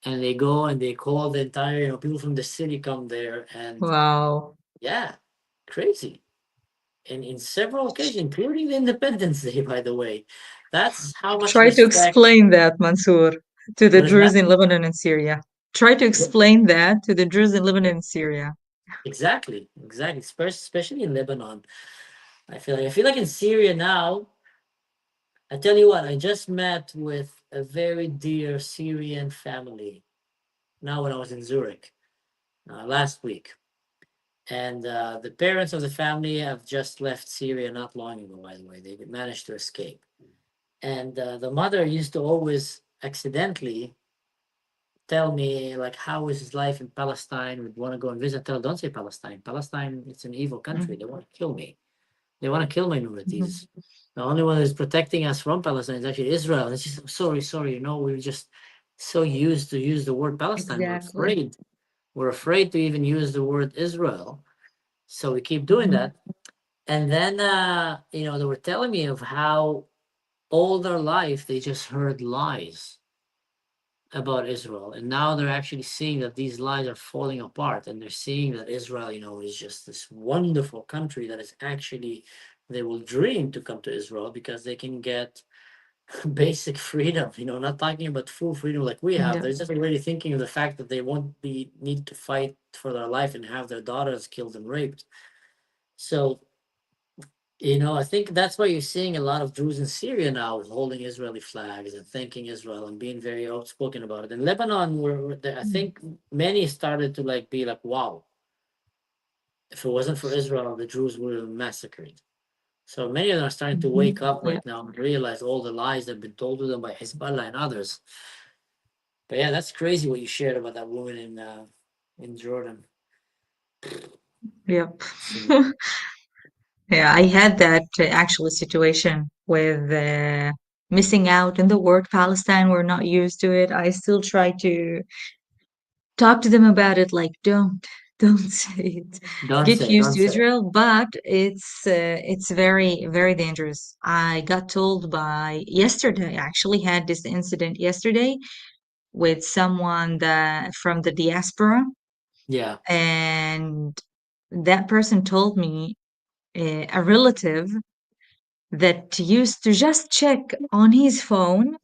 [SPEAKER 1] and they go and they call the entire people from the city come there, and
[SPEAKER 2] Wow.
[SPEAKER 1] yeah, crazy. And in several occasions, including the Independence Day, by the way, that's how much
[SPEAKER 2] Try to
[SPEAKER 1] respect.
[SPEAKER 2] explain that, Mansour, to the
[SPEAKER 1] What is
[SPEAKER 2] Druze
[SPEAKER 1] that?
[SPEAKER 2] in Lebanon and Syria. Try to explain that to the Druze in Lebanon and Syria.
[SPEAKER 1] Exactly, exactly. Especially in Lebanon, I feel like in Syria now. I tell you what, I just met with a very dear Syrian family. Now, when I was in Zurich last week, and the parents of the family have just left Syria not long ago. By the way, they managed to escape, and the mother used to always accidentally tell me like how is his life in Palestine. Would want to go and visit. Tell her, don't say Palestine. Palestine, it's an evil country.
[SPEAKER 2] Mm,
[SPEAKER 1] They want to kill me. They want to kill
[SPEAKER 2] mhm.
[SPEAKER 1] minorities. The only one that's protecting us from Palestine is actually Israel. And she's sorry. We're just so used to use the word Palestine. We're
[SPEAKER 2] Exactly.
[SPEAKER 1] afraid. We're afraid to even use the word Israel. So we keep doing
[SPEAKER 2] Mhm.
[SPEAKER 1] that. And then they were telling me of how all their life they just heard lies about Israel. And now they're actually seeing that these lies are falling apart, and they're seeing that Israel, is just this wonderful country that is actually they will dream to come to Israel because they can get basic freedom, not talking about full freedom like we have.
[SPEAKER 2] Yeah.
[SPEAKER 1] They're just already thinking of the fact that they won't be need to fight for their life and have their daughters killed and raped. So I think that's why you're seeing a lot of Druze in Syria now holding Israeli flags and thanking Israel and being very outspoken about it. In Lebanon, I think many started to be like, wow, if it wasn't for Israel, the Druze would have been massacred. So many of them are starting to wake up
[SPEAKER 2] Yeah.
[SPEAKER 1] right now and realize all the lies that have been told to them by Hezbollah and others. But yeah, that's crazy what you shared about that woman in Jordan.
[SPEAKER 2] Yep.
[SPEAKER 1] So,
[SPEAKER 2] Yeah, I had that actual situation with missing out in the word Palestine. We're not used to it. I still try to talk to them about it, like, don't say it. Get used
[SPEAKER 1] don't
[SPEAKER 2] to
[SPEAKER 1] say.
[SPEAKER 2] Israel, but it's very, very dangerous. I got told by yesterday, I actually had this incident yesterday with someone that from the diaspora,
[SPEAKER 1] Yeah.
[SPEAKER 2] and that person told me a relative that used to just check on his phone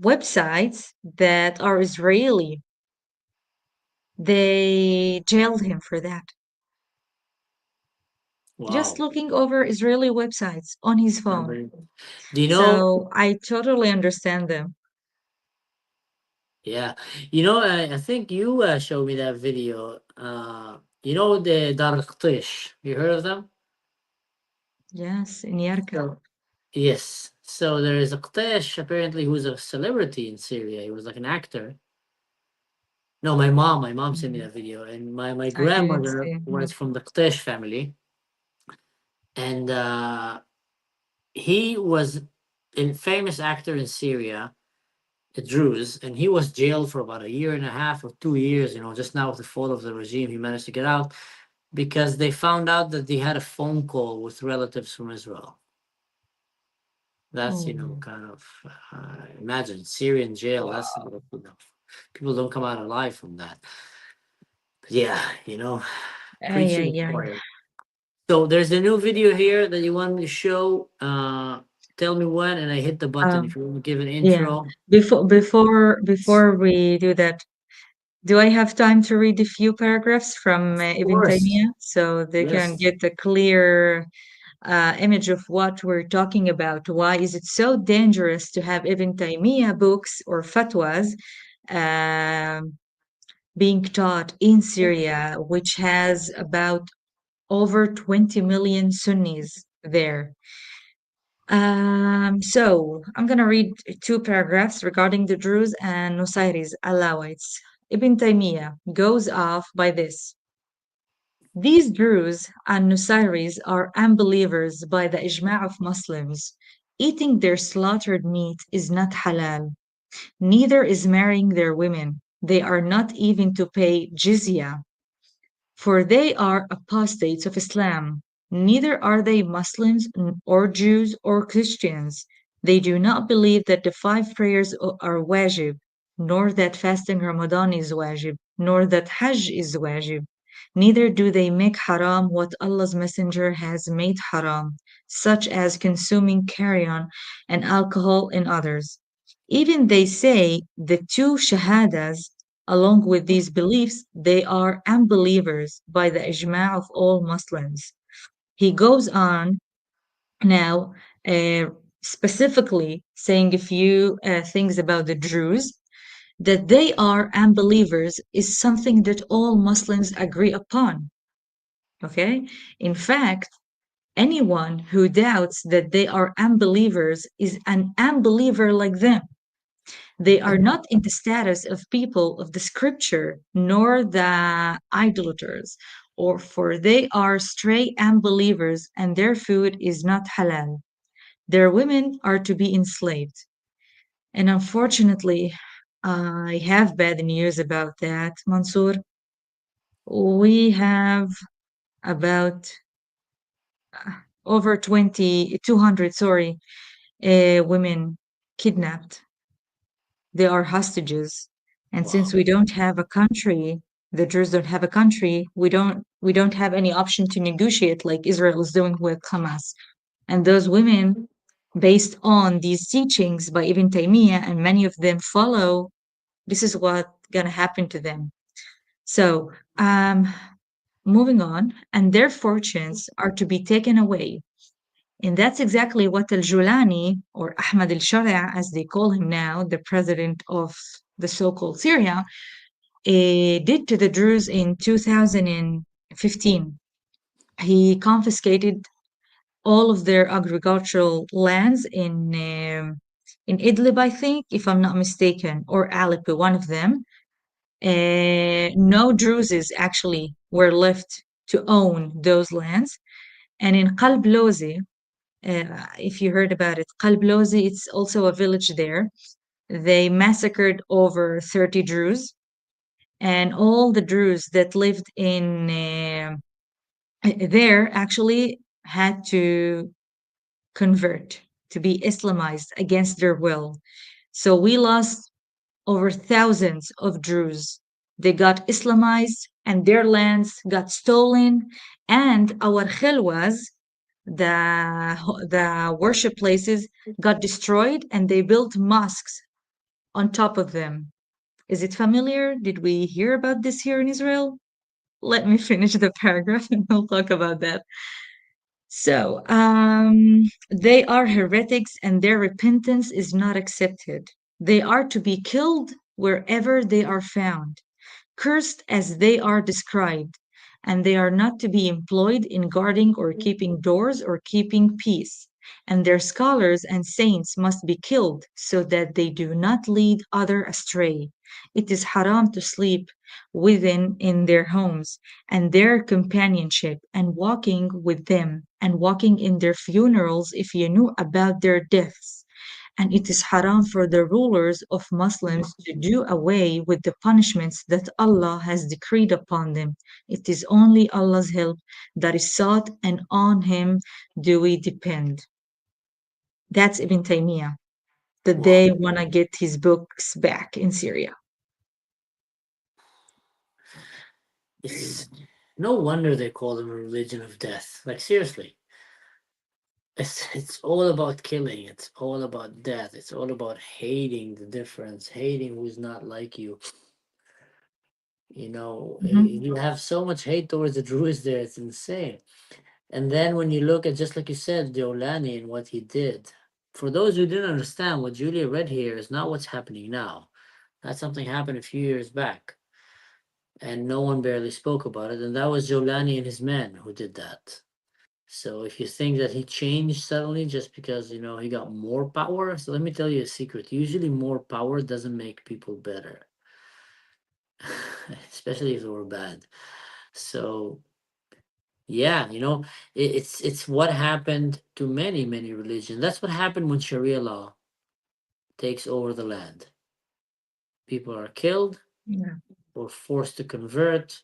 [SPEAKER 2] websites that are Israeli. They jailed him for that. Just
[SPEAKER 1] Wow.
[SPEAKER 2] looking over Israeli websites on his phone.
[SPEAKER 1] Unbelievable. Do you know?
[SPEAKER 2] So I totally understand them.
[SPEAKER 1] Yeah. I think you showed me that video. The Dar Qtish. You heard of them?
[SPEAKER 2] Yes, in Yarka.
[SPEAKER 1] So, yes. So there is a Qtish apparently who's a celebrity in Syria. He was like an actor. No, my mom sent me
[SPEAKER 2] Mm,
[SPEAKER 1] that video, and my
[SPEAKER 2] I didn't
[SPEAKER 1] grandmother
[SPEAKER 2] see.
[SPEAKER 1] was from the Qtish family, and he was a famous actor in Syria, a Druze, and he was jailed for about a year and a half or 2 years. Just now with the fall of the regime, he managed to get out because they found out that they had a phone call with relatives from Israel. That's
[SPEAKER 2] Oh,
[SPEAKER 1] kind of imagine Syrian jail. That's
[SPEAKER 2] wow.
[SPEAKER 1] people don't come out alive from that. But yeah,
[SPEAKER 2] Ay,
[SPEAKER 1] preaching
[SPEAKER 2] ay,
[SPEAKER 1] is
[SPEAKER 2] ay.
[SPEAKER 1] quiet. So there's a new video here that you want me to show. Tell me when, and I hit the button. If
[SPEAKER 2] Um,
[SPEAKER 1] you want to give an
[SPEAKER 2] yeah.
[SPEAKER 1] intro,
[SPEAKER 2] Before we do that, do I have time to read a few paragraphs from
[SPEAKER 1] of
[SPEAKER 2] Ibn
[SPEAKER 1] course.
[SPEAKER 2] Taymiyyah so they can
[SPEAKER 1] Yes,
[SPEAKER 2] get a clear image of what we're talking about? Why is it so dangerous to have Ibn Taymiyyah books or fatwas um, being taught in Syria, which has about over 20 million Sunnis there? So I'm gonna read two paragraphs regarding the Druze and Nusayris, Alawites. Ibn Taymiyyah goes off by this. These Druze and Nusayris are unbelievers by the ijma' of Muslims. Eating their slaughtered meat is not halal. Neither is marrying their women. They are not even to pay jizya, for they are apostates of Islam. Neither are they Muslims or Jews or Christians. They do not believe that the five prayers are wajib, nor that fasting Ramadan is wajib, nor that Hajj is wajib. Neither do they make haram what Allah's Messenger has made haram, such as consuming carrion and alcohol and others. Even they say the two shahadas. Along with these beliefs, they are unbelievers by the ijma' of all Muslims. He goes on now, uh, specifically saying a few things about the Druze. That they are unbelievers is something that all Muslims agree upon. Okay? In fact, anyone who doubts that they are unbelievers is an unbeliever like them. They are not in the status of people of the scripture, nor the idolaters, or for they are stray unbelievers, and their food is not halal. Their women are to be enslaved. And unfortunately, I have bad news about that, Mansour. We have about over 200, sorry, women kidnapped. They are hostages. And since
[SPEAKER 1] wow.
[SPEAKER 2] we don't have a country, the Druze don't have a country, we don't have any option to negotiate like Israel is doing with Hamas. And those women, based on these teachings by Ibn Taymiyyah, and many of them follow, this is what gonna happen to them. So, moving on, and their fortunes are to be taken away. And that's exactly what al-Jolani, or Ahmad al-Sharia, as they call him now, the president of the so-called Syria, did to the Druze in 2015. He confiscated all of their agricultural lands in Idlib, I think, if I'm not mistaken, or Aleppo, one of them. No Druzes actually were left to own those lands. And in Qalb Lawzi, if you heard about it, Qalb Lawzi, it's also a village there. They massacred over 30 Druze, and all the Druze that lived in there actually had to convert, to be Islamized against their will. So we lost over thousands of Druze. They got Islamized and their lands got stolen, and our khilwas, the worship places, got destroyed, and they built mosques on top of them. Is it familiar? Did we hear about this here in Israel? Let me finish the paragraph and we'll talk about that. So, they are heretics and their repentance is not accepted. They are to be killed wherever they are found, cursed as they are described, and they are not to be employed in guarding or keeping doors or keeping peace. And their scholars and saints must be killed so that they do not lead other astray. It is haram to sleep within in their homes and their companionship and walking with them and walking in their funerals if you knew about their deaths. And it is haram for the rulers of Muslims to do away with the punishments that Allah has decreed upon them. It is only Allah's help that is sought, and on Him do we depend. That's Ibn Taymiyyah, that
[SPEAKER 1] Wow.
[SPEAKER 2] they want to get his books back in Syria.
[SPEAKER 1] It's no wonder they call them a religion of death. Like seriously. It's all about killing, it's all about death, it's all about hating the difference, hating who's not like you.
[SPEAKER 2] Mhm.
[SPEAKER 1] You have so much hate towards the Druze there, it's insane. And then when you look at, just like you said, Jolani and what he did, for those who didn't understand, what Julia read here is not what's happening now. That's something happened a few years back, and no one barely spoke about it. And that was Jolani and his men who did that. So if you think that he changed suddenly just because, he got more power, so let me tell you a secret. Usually more power doesn't make people better, especially if they were bad. So yeah, it's what happened to many, many religions. That's what happened when Sharia law takes over the land. People are killed
[SPEAKER 2] Yeah.
[SPEAKER 1] or forced to convert,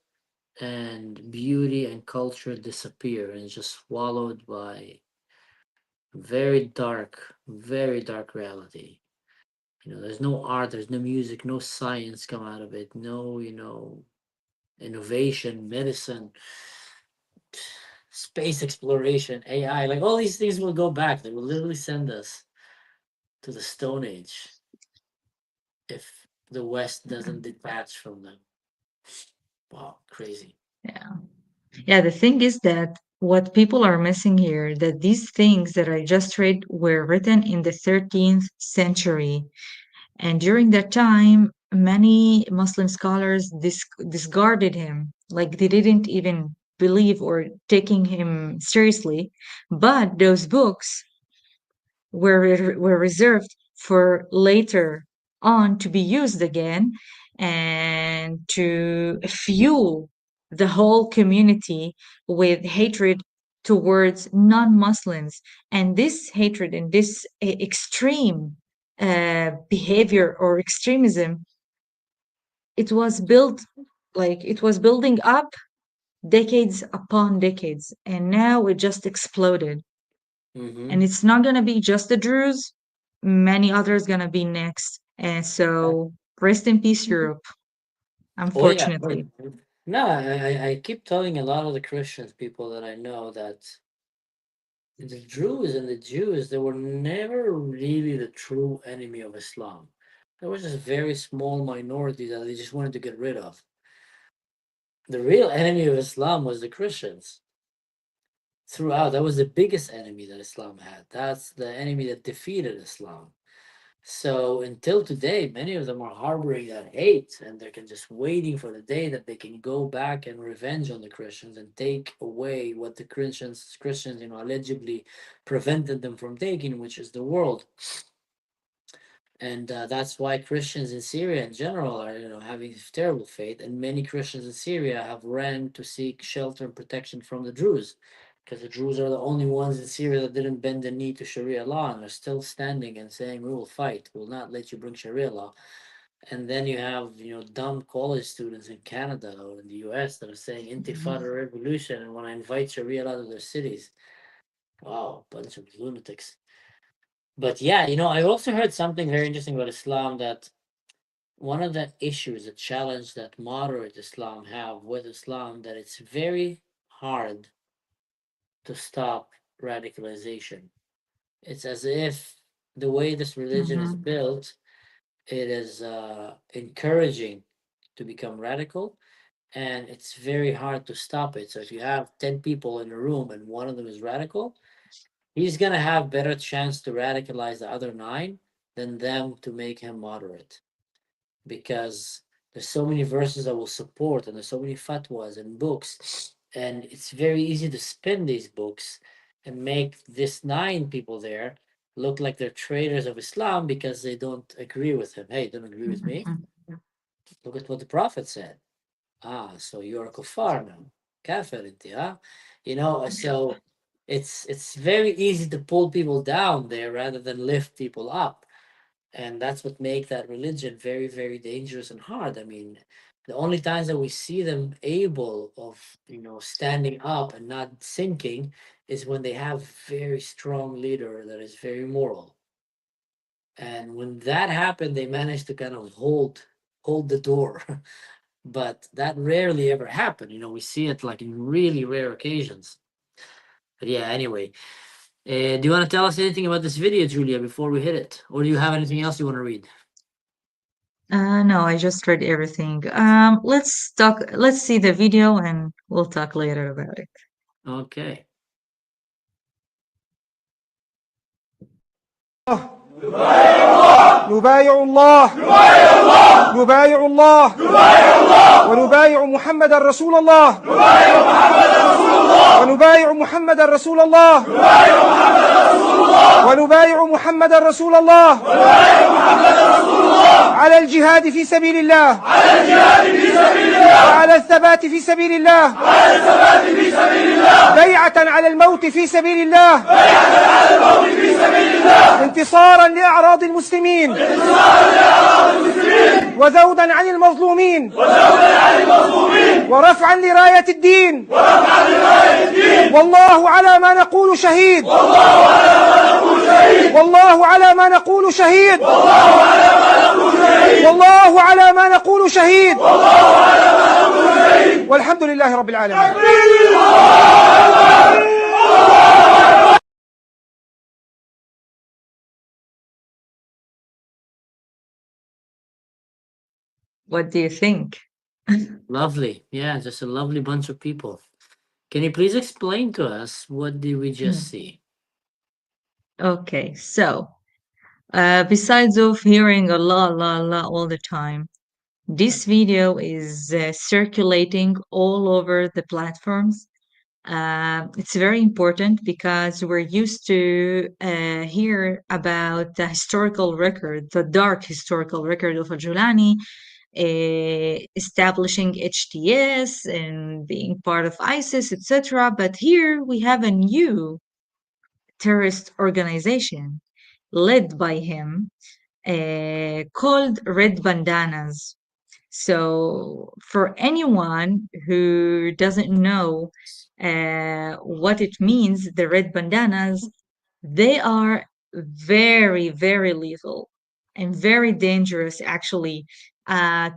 [SPEAKER 1] and beauty and culture disappear and just swallowed by very dark reality. There's no art, there's no music, no science come out of it, no, innovation, medicine, space exploration, AI, like all these things will go back. They will literally send us to the Stone Age if the West doesn't detach from them. Wow, crazy.
[SPEAKER 2] Yeah. Yeah, the thing is that what people are missing here, that these things that I just read were written in the 13th century. And during that time, many Muslim scholars discarded him, like they didn't even believe or taking him seriously. But those books were reserved for later on to be used again and to fuel the whole community with hatred towards non-Muslims. And this hatred and this extreme behavior or extremism, it was built, like it was building up decades upon decades, and now it just exploded. And
[SPEAKER 1] Mm-hmm.
[SPEAKER 2] it's not gonna be just the Druze, many others gonna be next. And so rest in peace, Europe,
[SPEAKER 1] Oh yeah.
[SPEAKER 2] unfortunately.
[SPEAKER 1] No, I keep telling a lot of the Christians people that I know that the Druze and the Jews, they were never really the true enemy of Islam. There was just a very small minority that they just wanted to get rid of. The real enemy of Islam was the Christians. throughout. That was the biggest enemy that Islam had. That's the enemy that defeated Islam. So until today, many of them are harboring that hate, and they're just waiting for the day that they can go back and revenge on the Christians and take away what the Christians, allegedly prevented them from taking, which is the world. And that's why Christians in Syria in general are, having terrible fate. And many Christians in Syria have ran to seek shelter and protection from the Druze, because the Druze are the only ones in Syria that didn't bend the knee to Sharia law and are still standing and saying, "We will fight. We will not let you bring Sharia law." And then you have, dumb college students in Canada or in the US that are saying Intifada revolution and want to invite Sharia law to their cities. Wow, bunch of lunatics. But yeah, I also heard something very interesting about Islam, that one of the issues, the challenge that moderate Islam have with Islam, that it's very hard to stop radicalization. It's as if the way this religion is built, it is encouraging to become radical, and it's very hard to stop it. So if you have 10 people in a room and one of them is radical, he's gonna have better chance to radicalize the other 9 than them to make him moderate, because there's so many verses that will support, and there's so many fatwas and books, and it's very easy to spin these books and make this 9 people there look like they're traitors of Islam because they don't agree with him. Hey, don't agree with me? Look at what the Prophet said. So you're a kuffar now. Kafir inti, huh? So it's very easy to pull people down there rather than lift people up. And that's what make that religion very, very dangerous and hard. I mean, the only times that we see them able of, standing up and not sinking is when they have very strong leader that is very moral. And when that happened, they managed to kind of hold the door. But that rarely ever happened. We see it like in really rare occasions. But yeah, anyway. Do you want to tell us anything about this video, Julia, before we hit it? Or do you have anything else you want to read?
[SPEAKER 2] No, I just read everything. Let's see the video and we'll talk later about it.
[SPEAKER 1] Okay.
[SPEAKER 5] نبايع الله نبايع الله ونبايع محمد رسول الله ونبايع محمد رسول الله ونبايع محمد رسول الله على الجهاد في سبيل الله وعلى الثبات في سبيل الله بيعة على الموت في سبيل الله انتصارا لأعراض المسلمين وذودا عن المظلومين ورفعا لراية الدين والله على ما نقول شهيد والله على ما نقول شهيد والله على ما نقول شهيد والحمد لله رب العالمين.
[SPEAKER 2] What do you think?
[SPEAKER 1] Lovely. Yeah, just a lovely bunch of people. Can you please explain to us what did we just see?
[SPEAKER 2] Okay, so besides of hearing Allah all the time, this video is circulating all over the platforms. It's very important because we're used to hear about the historical record, the dark historical record of Jolani, establishing HTS and being part of ISIS, etc. But here we have a new terrorist organization led by him called Red Bandanas. So, for anyone who doesn't know what it means, the Red Bandanas, they are very, very lethal and very dangerous, actually,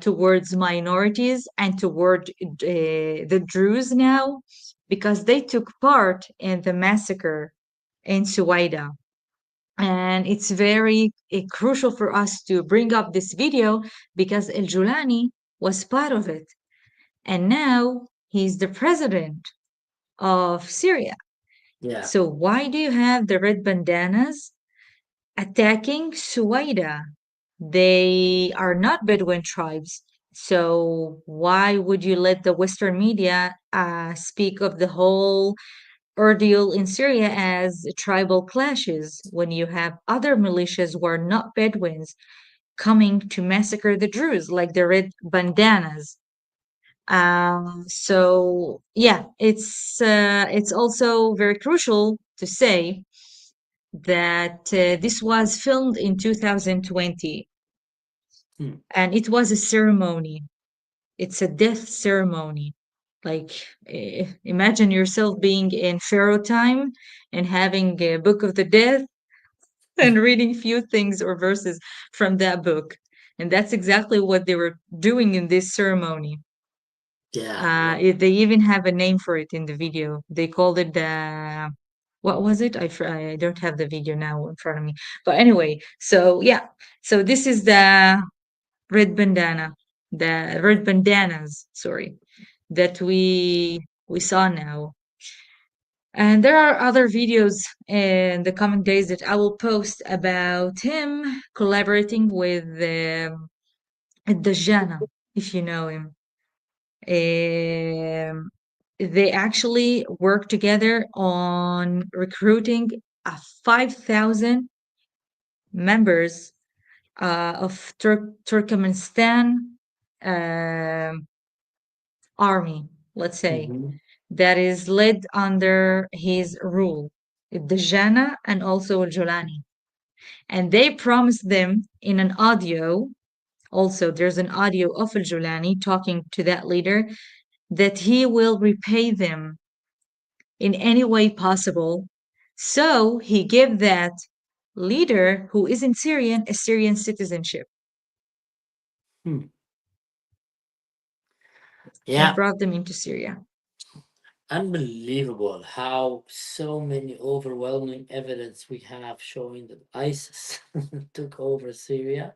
[SPEAKER 2] towards minorities and toward the Druze now, because they took part in the massacre in Sueda. And it's very crucial for us to bring up this video because El Jolani was part of it. And now he's the president of Syria.
[SPEAKER 1] Yeah.
[SPEAKER 2] So why do you have the Red Bandanas attacking Sueda? They are not Bedouin tribes. So why would you let the Western media speak of the whole ordeal in Syria as tribal clashes when you have other militias who are not Bedouins coming to massacre the Druze, like the Red Bandanas? So yeah, it's also very crucial to say that this was filmed in 2020,
[SPEAKER 1] Hmm.
[SPEAKER 2] and it was a ceremony. It's a death ceremony. Like, imagine yourself being in Pharaoh time and having a book of the death and reading few things or verses from that book. And that's exactly what they were doing in this ceremony.
[SPEAKER 1] Yeah.
[SPEAKER 2] They even have a name for it in the video. They called it what was it? I don't have the video now in front of me. But anyway, so yeah. So this is the red bandana, the red bandanas, sorry, that we saw now. And there are other videos in the coming days that I will post about him collaborating with Dajjana, if you know him. They actually work together on recruiting 5,000 members of Turkmenistan um army, let's say,
[SPEAKER 1] Mhm.
[SPEAKER 2] that is led under his rule, Dajjana and also Jolani. And they promised them in an audio, also there's an audio of Jolani talking to that leader, that he will repay them in any way possible. So he gave that leader, who isn't Syrian, a Syrian citizenship
[SPEAKER 1] Hmm.
[SPEAKER 2] and
[SPEAKER 1] Yeah.
[SPEAKER 2] brought them into Syria.
[SPEAKER 1] Unbelievable how so many overwhelming evidence we have showing that ISIS took over Syria.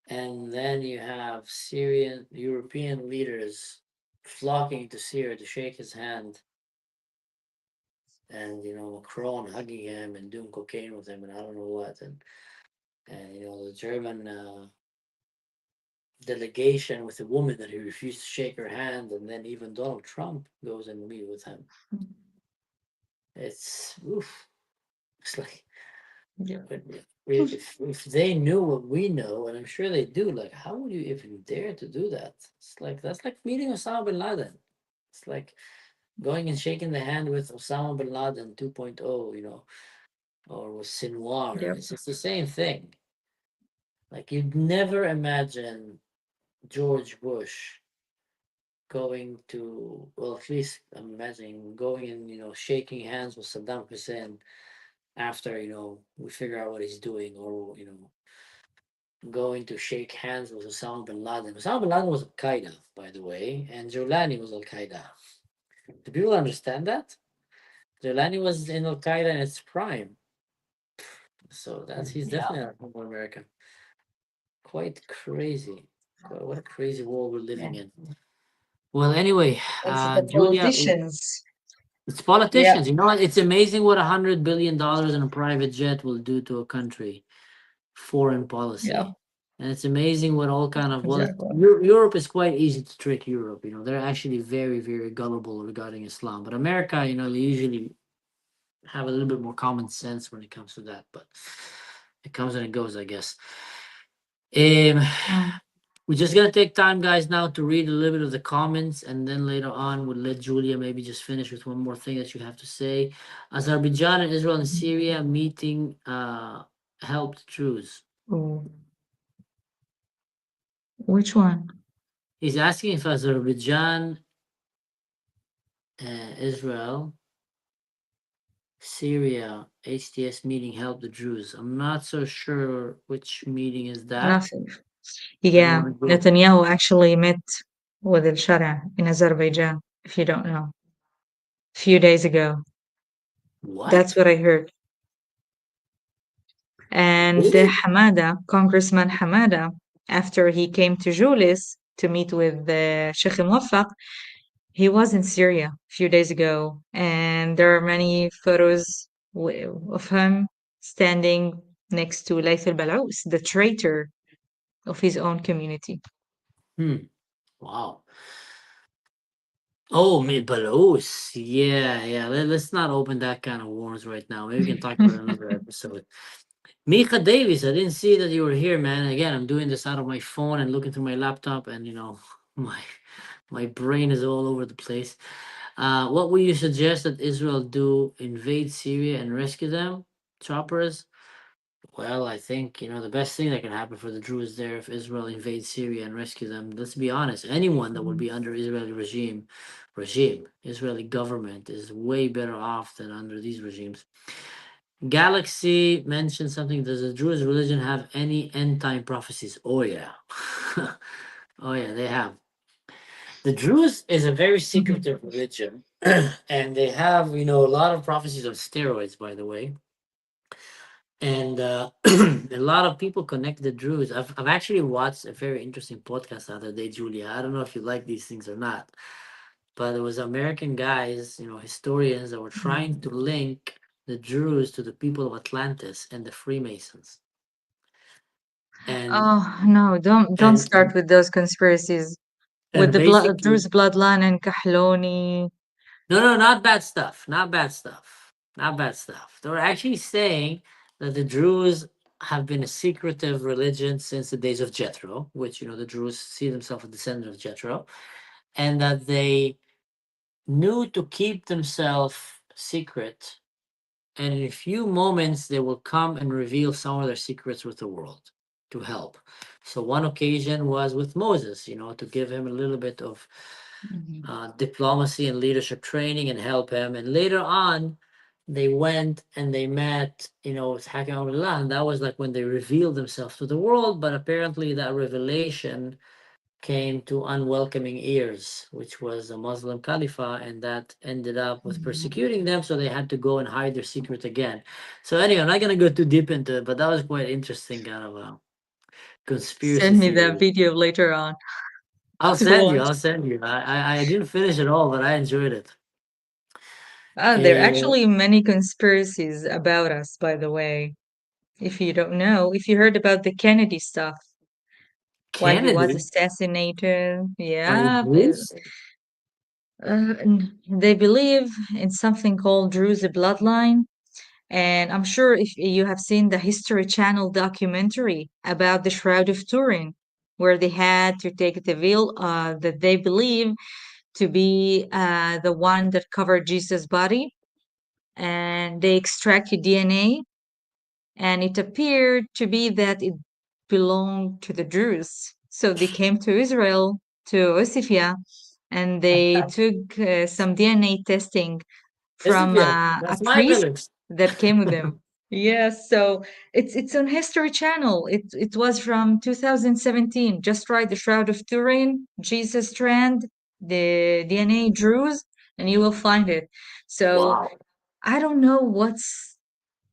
[SPEAKER 1] And then you have Syrian European leaders flocking to Syria to shake his hand, and Macron hugging him and doing cocaine with him and I don't know what, and the German delegation with a woman that he refused to shake her hand, and then even Donald Trump goes and meet with him. It's oof. It's like,
[SPEAKER 2] Yeah.
[SPEAKER 1] if they knew what we know, and I'm sure they do, like how would you even dare to do that? It's like that's like meeting Osama bin Laden. It's like going and shaking the hand with Osama bin Laden 2.0, or with Sinwar.
[SPEAKER 2] Yep.
[SPEAKER 1] It's the same thing. Like you'd never imagine George Bush going to, well, at least I'm imagining going and shaking hands with Saddam Hussein after we figure out what he's doing, or going to shake hands with Osama bin Laden. Osama bin Laden was Al Qaeda, by the way, and Jolani was Al Qaeda. Do people understand that? Jolani was in Al Qaeda in its prime, so he's
[SPEAKER 2] Yeah.
[SPEAKER 1] definitely not from America. Quite crazy. What a crazy world we're living in. Well, anyway,
[SPEAKER 2] It's the
[SPEAKER 1] Julia,
[SPEAKER 2] politicians.
[SPEAKER 1] it's
[SPEAKER 2] Yeah.
[SPEAKER 1] politicians. It's amazing what $100 billion in a private jet will do to a country. Foreign policy.
[SPEAKER 2] Yeah.
[SPEAKER 1] And it's amazing what all kind of
[SPEAKER 2] Exactly.
[SPEAKER 1] Europe is quite easy to trick Europe. They're actually very, very gullible regarding Islam. But America, they usually have a little bit more common sense when it comes to that. But it comes and it goes, I guess. Um,
[SPEAKER 2] Mm.
[SPEAKER 1] we're just gonna take time, guys, now to read a little bit of the comments, and then later on we'll let Julia maybe just finish with one more thing that you have to say. Azerbaijan and Israel and Syria meeting helped Druze.
[SPEAKER 2] Ooh. Which one?
[SPEAKER 1] He's asking if Azerbaijan, Israel, Syria, HTS meeting helped the Druze. I'm not so sure which meeting is that.
[SPEAKER 2] Nothing. Yeah, Netanyahu actually met with El Sharia in Azerbaijan, if you don't know, a few days ago. That's
[SPEAKER 1] What?
[SPEAKER 2] what I heard. And
[SPEAKER 1] Really?
[SPEAKER 2] Hamada, Congressman Hamada, after he came to Julis to meet with Sheikh Muwaffaq, he was in Syria a few days ago, and there are many photos of him standing next to Layth al-Balous, the traitor of his own community.
[SPEAKER 1] Wow. Oh, Belarus. Yeah. Let's not open that kind of worms right now. Maybe we can talk about another episode. Mika Davis, I didn't see that you were here, man. Again, I'm doing this out of my phone and looking through my laptop, and my brain is all over the place. What would you suggest that Israel do? Invade Syria and rescue them? Choppers? Well, I think the best thing that can happen for the Druze there if Israel invades Syria and rescue them. Let's be honest, anyone that would be under Israeli Israeli government is way better off than under these regimes. Galaxy mentioned something. Does the Druze religion have any end time prophecies? Oh yeah, oh yeah, they have. The Druze is a very secretive religion, and they have a lot of prophecies on steroids, by the way. And a lot of people connect the Druze. I've actually watched a very interesting podcast the other day, Julia. I don't know if you like these things or not, but it was American guys, historians that were trying to link the Druze to the people of Atlantis and the Freemasons. And
[SPEAKER 2] Oh no, don't
[SPEAKER 1] and
[SPEAKER 2] start with those conspiracies with
[SPEAKER 1] and
[SPEAKER 2] the
[SPEAKER 1] basically,
[SPEAKER 2] Druze bloodline and Kahloni.
[SPEAKER 1] no, not bad stuff, not bad stuff, not bad stuff. They were actually saying that the Druze have been a secretive religion since the days of Jethro, which the Druze see themselves as descendant of Jethro, and that they knew to keep themselves secret, and in a few moments they will come and reveal some of their secrets with the world to help. So one occasion was with Moses, to give him a little bit of diplomacy and leadership training and help him. And later on, they went and they met, with Hakim Abdullah, and that was like when they revealed themselves to the world. But apparently, that revelation came to unwelcoming ears, which was a Muslim Caliphate, and that ended up with persecuting them. So they had to go and hide their secret again. So anyway, I'm not gonna go too deep into it, but that was quite interesting, kind of a conspiracy
[SPEAKER 2] Send me that
[SPEAKER 1] theory.
[SPEAKER 2] video later on
[SPEAKER 1] I'll
[SPEAKER 2] to
[SPEAKER 1] send you.
[SPEAKER 2] watch.
[SPEAKER 1] I'll send you. I didn't finish it all, but I enjoyed it.
[SPEAKER 2] There are
[SPEAKER 1] Eh,
[SPEAKER 2] actually many conspiracies about us, by the way. If you don't know, if you heard about the Kennedy stuff, why he was
[SPEAKER 1] Kennedy
[SPEAKER 2] assassinated,
[SPEAKER 1] by
[SPEAKER 2] yeah,
[SPEAKER 1] Bruce.
[SPEAKER 2] they believe in something called Druze bloodline. And I'm sure if you have seen the History Channel documentary about the Shroud of Turin, where they had to take the veil that they believe to be the one that covered Jesus' body, and they extracted DNA, and it appeared to be that it belonged to the Druze. So they came to Israel, to Osifia, and they took some DNA testing from
[SPEAKER 1] Recipients.
[SPEAKER 2] a
[SPEAKER 1] That's my
[SPEAKER 2] priest
[SPEAKER 1] village.
[SPEAKER 2] that came with them. Yes, so it's on History Channel. It was from 2017. Just write the Shroud of Turin, Jesus Strand, the DNA Druze, and you will find it. So
[SPEAKER 1] Wow.
[SPEAKER 2] I don't know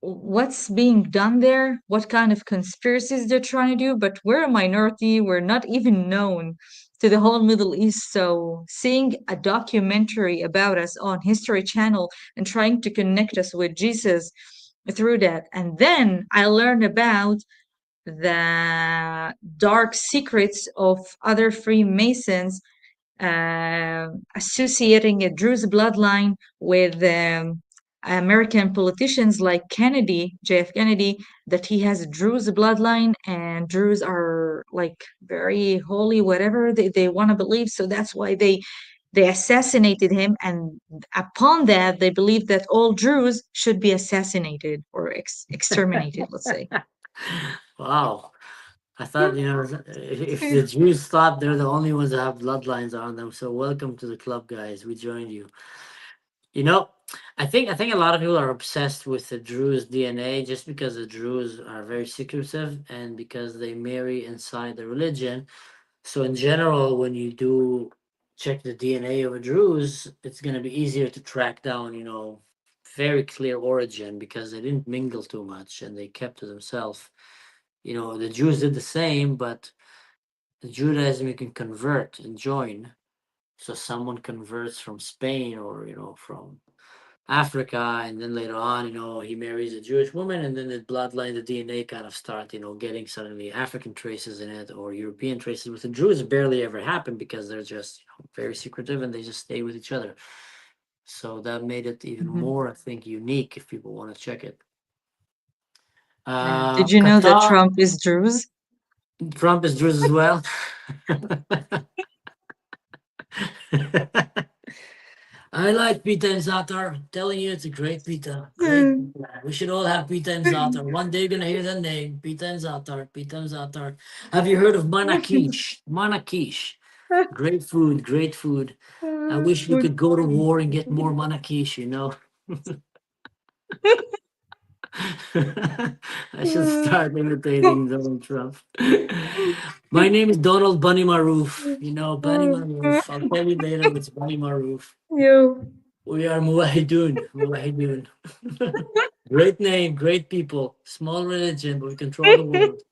[SPEAKER 2] what's being done there, what kind of conspiracies they're trying to do, but we're a minority. We're not even known to the whole Middle East. So seeing a documentary about us on History Channel and trying to connect us with Jesus through that. And then I learned about the dark secrets of other Freemasons associating a Druze bloodline with American politicians like Kennedy, JF Kennedy, that he has a Druze bloodline and Druze are like very holy, whatever they want to believe. So that's why they assassinated him, and upon that they believe that all Druze should be assassinated or exterminated, let's say.
[SPEAKER 1] Wow. I thought, if the Jews thought they're the only ones that have bloodlines on them. So welcome to the club, guys. We joined you. You know, I think a lot of people are obsessed with the Druze DNA just because the Druze are very secretive and because they marry inside the religion. So in general, when you do check the DNA of a Druze, it's going to be easier to track down, very clear origin because they didn't mingle too much and they kept to themselves. The Jews did the same, but the Judaism you can convert and join. So someone converts from Spain or from Africa, and then later on, he marries a Jewish woman, and then the bloodline, the DNA kind of start, getting suddenly African traces in it or European traces. With the Druze, barely ever happen because they're just very secretive and they just stay with each other. So that made it even more, I think, unique if people want to check it.
[SPEAKER 2] Did you know that
[SPEAKER 1] Qatar,
[SPEAKER 2] Trump is Druze?
[SPEAKER 1] Trump is Druze as well. I like pita and za'atar. I'm telling you, it's a great pita. Great. Pita. We should all have pita and za'atar. One day you're gonna hear that name, pita and za'atar. Pita and za'atar. Have you heard of manakish? Manakish. Great food. Great food. I wish we could go to war and get more manakish. I should start imitating Donald Trump. My name is Donald Bunny Maroof. Bunny Maroof. I'll tell you later it's Bunny Maroof.
[SPEAKER 2] Yo.
[SPEAKER 1] We are Muwahidun. Muwahidun. Great name, great people. Small religion, but we control the world.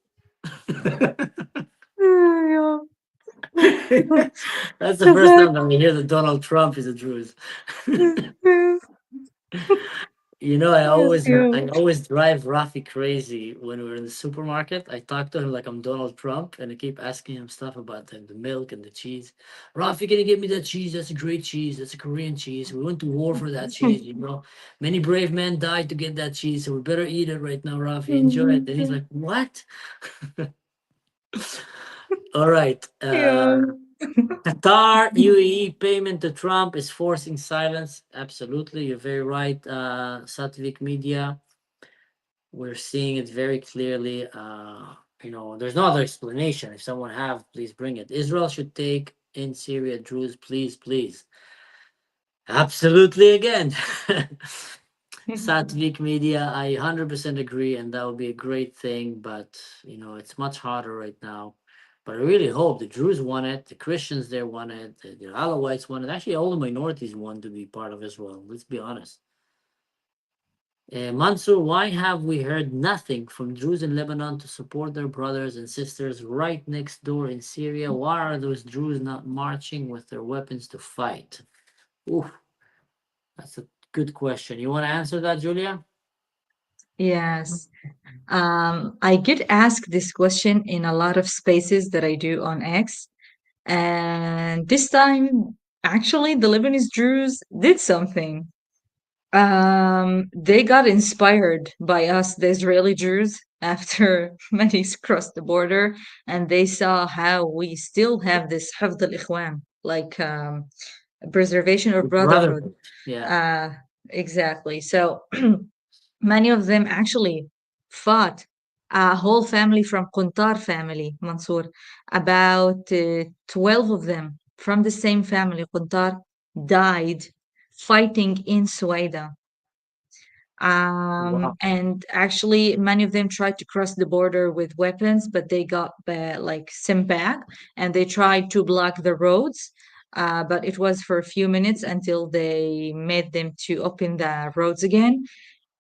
[SPEAKER 1] That's the first time that we hear that Donald Trump is a Druze. I always drive Rafi crazy when we're in the supermarket. I talk to him like I'm Donald Trump, and I keep asking him stuff about the milk and the cheese. Rafi, can you get me that cheese? That's a great cheese. That's a Korean cheese. We went to war for that cheese. Many brave men died to get that cheese, so we better eat it right now, Rafi. Enjoy it. And he's like, what? All right. Qatar UAE payment to Trump is forcing silence. Absolutely, you're very right, Satvik Media. We're seeing it very clearly. There's no other explanation. If someone have, please bring it. Israel should take in Syria Druze, please, please. Absolutely, again. Satvik Media, I 100% agree, and that would be a great thing. But it's much harder right now. But I really hope the Druze want it, the Christians there want it, the Alawites want it. Actually, all the minorities want to be part of Israel. Let's be honest. Mansour, why have we heard nothing from Druze in Lebanon to support their brothers and sisters right next door in Syria? Why are those Druze not marching with their weapons to fight? Ooh, that's a good question. You want to answer that, Julia?
[SPEAKER 2] Yes. I get asked this question in a lot of spaces that I do on X. And this time, actually, the Lebanese Druze did something. They got inspired by us, the Israeli Jews, after many crossed the border, and they saw how we still have this hafd al-ikhwan, like preservation of brotherhood.
[SPEAKER 1] Yeah.
[SPEAKER 2] Exactly. So many of them actually fought. A whole family from Quntar family, Mansour, about 12 of them from the same family, Quntar, died fighting in Sueda.
[SPEAKER 1] Wow.
[SPEAKER 2] And actually, many of them tried to cross the border with weapons, but they got sent back, and they tried to block the roads. But it was for a few minutes until they made them to open the roads again.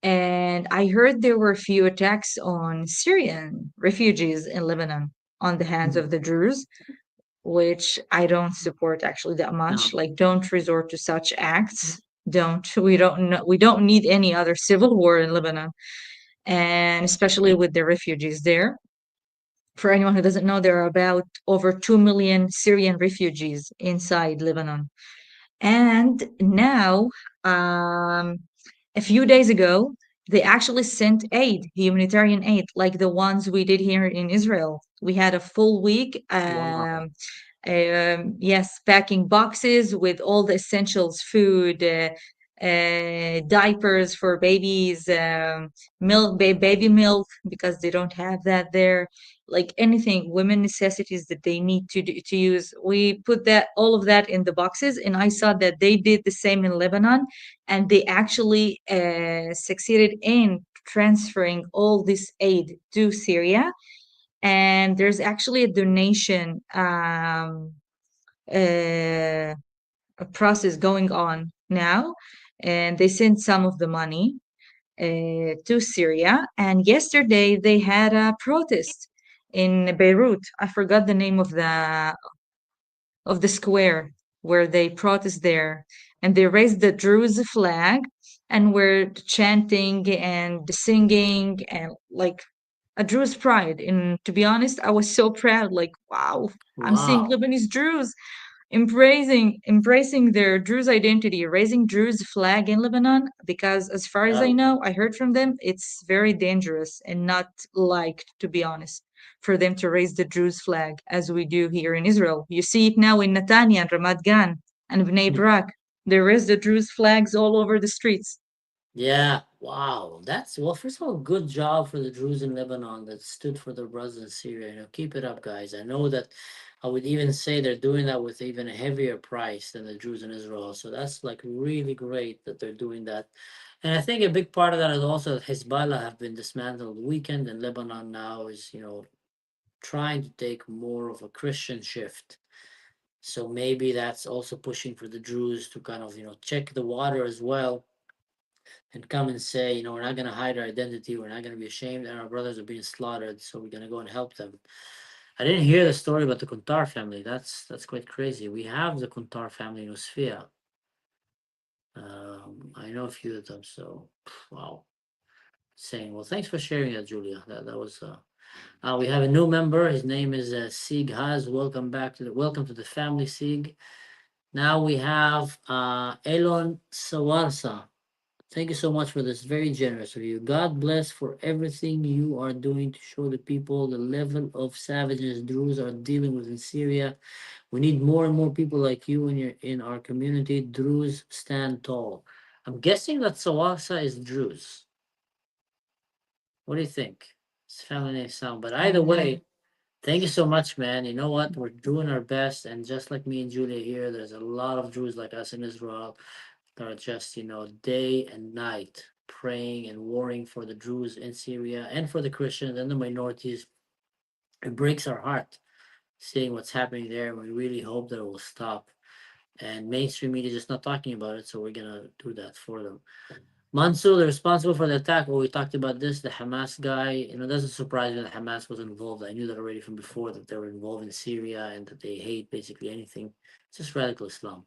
[SPEAKER 2] And I heard there were a few attacks on Syrian refugees in Lebanon on the hands of the Druze, which I don't support actually that much.
[SPEAKER 1] No.
[SPEAKER 2] Like, don't resort to such acts. We don't need any other civil war in Lebanon, and especially with the refugees there. For anyone who doesn't know, there are about over 2 million Syrian refugees inside Lebanon. And now, a few days ago, they actually sent aid, humanitarian aid, like the ones we did here in Israel. We had a full week,
[SPEAKER 1] Wow.
[SPEAKER 2] yes, packing boxes with all the essentials, food, diapers for babies, milk, baby milk, because they don't have that there. Like anything, women necessities that they need to use. We put that all of that in the boxes, and I saw that they did the same in Lebanon, and they actually succeeded in transferring all this aid to Syria. And there's actually a donation process going on now, and they sent some of the money to Syria. And yesterday they had a protest in Beirut. I forgot the name of the square. where they protest there, and they raised the Druze flag and were chanting and singing and like a Druze pride. And to be honest, I was so proud. Like, wow, I'm seeing
[SPEAKER 1] Wow.
[SPEAKER 2] Lebanese Druze embracing their Druze identity, raising Druze flag in Lebanon, because as far as I
[SPEAKER 1] Wow.
[SPEAKER 2] know, I heard from them, it's very dangerous and not liked, to be honest, for them to raise the Druze flag as we do here in Israel. You see it now in Netanya and Ramat Gan and Bnei Brak. They raise the Druze flags all over the streets.
[SPEAKER 1] Yeah, wow. That's well, first of all, good job for the Druze in Lebanon that stood for their brothers in Syria. Keep it up, guys. I know that I would even say they're doing that with even a heavier price than the Druze in Israel. So that's like really great that they're doing that. And I think a big part of that is also that Hezbollah have been dismantled, weakened, and Lebanon now is, trying to take more of a Christian shift. So maybe that's also pushing for the Druze to kind of, check the water as well and come and say, we're not going to hide our identity. We're not going to be ashamed. And our brothers are being slaughtered. So we're going to go and help them. I didn't hear the story about the Kuntar family. That's quite crazy. We have the Kuntar family in Usfia. I know a few of them. So, wow. Saying, well, thanks for sharing that, Julia. That was, we have a new member. His name is Sig Haz. Welcome to the family, Sig. Now we have Elon Sawarsa. Thank you so much for this. Very generous of you. God bless for everything you are doing to show the people the level of savages Druze are dealing with in Syria. We need more and more people like you in our community. Druze stand tall. I'm guessing that Sawasa is Druze. What do you think? It's family name sound, but either way, thank you so much, man. You know what? We're doing our best, and just like me and Julia here, there's a lot of Druze like us in Israel that are just, day and night praying and warring for the Druze in Syria and for the Christians and the minorities. It breaks our heart seeing what's happening there. We really hope that it will stop. And mainstream media is just not talking about it, so we're gonna do that for them. Mansour, the responsible for the attack. Well, we talked about this. The Hamas guy. It doesn't surprise me that Hamas was involved. I knew that already from before that they were involved in Syria and that they hate basically anything. It's just radical Islam.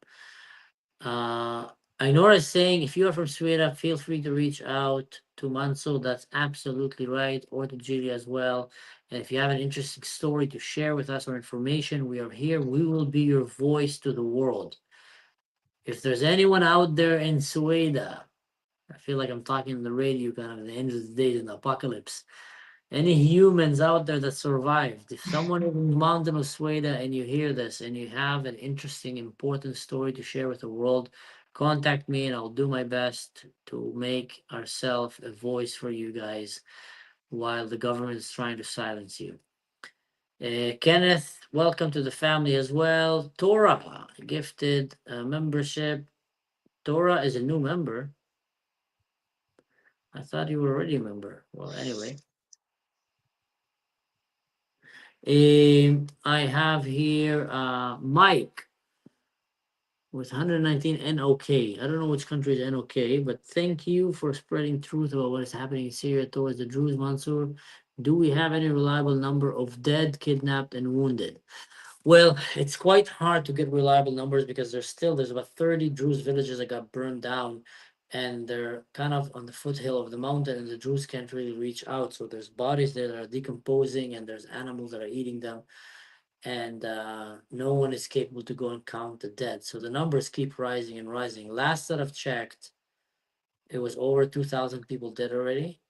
[SPEAKER 1] Ainora is saying, if you are from Sueda, feel free to reach out to Manso. That's absolutely right, or to Julia as well. And if you have an interesting story to share with us or information, we are here. We will be your voice to the world. If there's anyone out there in Sueda, I feel like I'm talking on the radio, kind of at the end of the days in the apocalypse. Any humans out there that survived, if someone is in the mountain of Sueda and you hear this and you have an interesting, important story to share with the world, contact me and I'll do my best to make ourselves a voice for you guys while the government is trying to silence you. Kenneth, welcome to the family as well. Torah gifted membership. Torah is a new member. I thought you were already a member. Well, anyway. I have here Mike with 119 NOK. I don't know which country is NOK, but thank you for spreading truth about what is happening in Syria towards the Druze, Mansour. Do we have any reliable number of dead, kidnapped, and wounded? Well, it's quite hard to get reliable numbers because there's about 30 Druze villages that got burned down, and they're kind of on the foothill of the mountain, and the Druze can't really reach out. So there's bodies there that are decomposing, and there's animals that are eating them, and no one is capable to go and count the dead. So the numbers keep rising and rising. Last that I've checked, it was over 2,000 people dead already,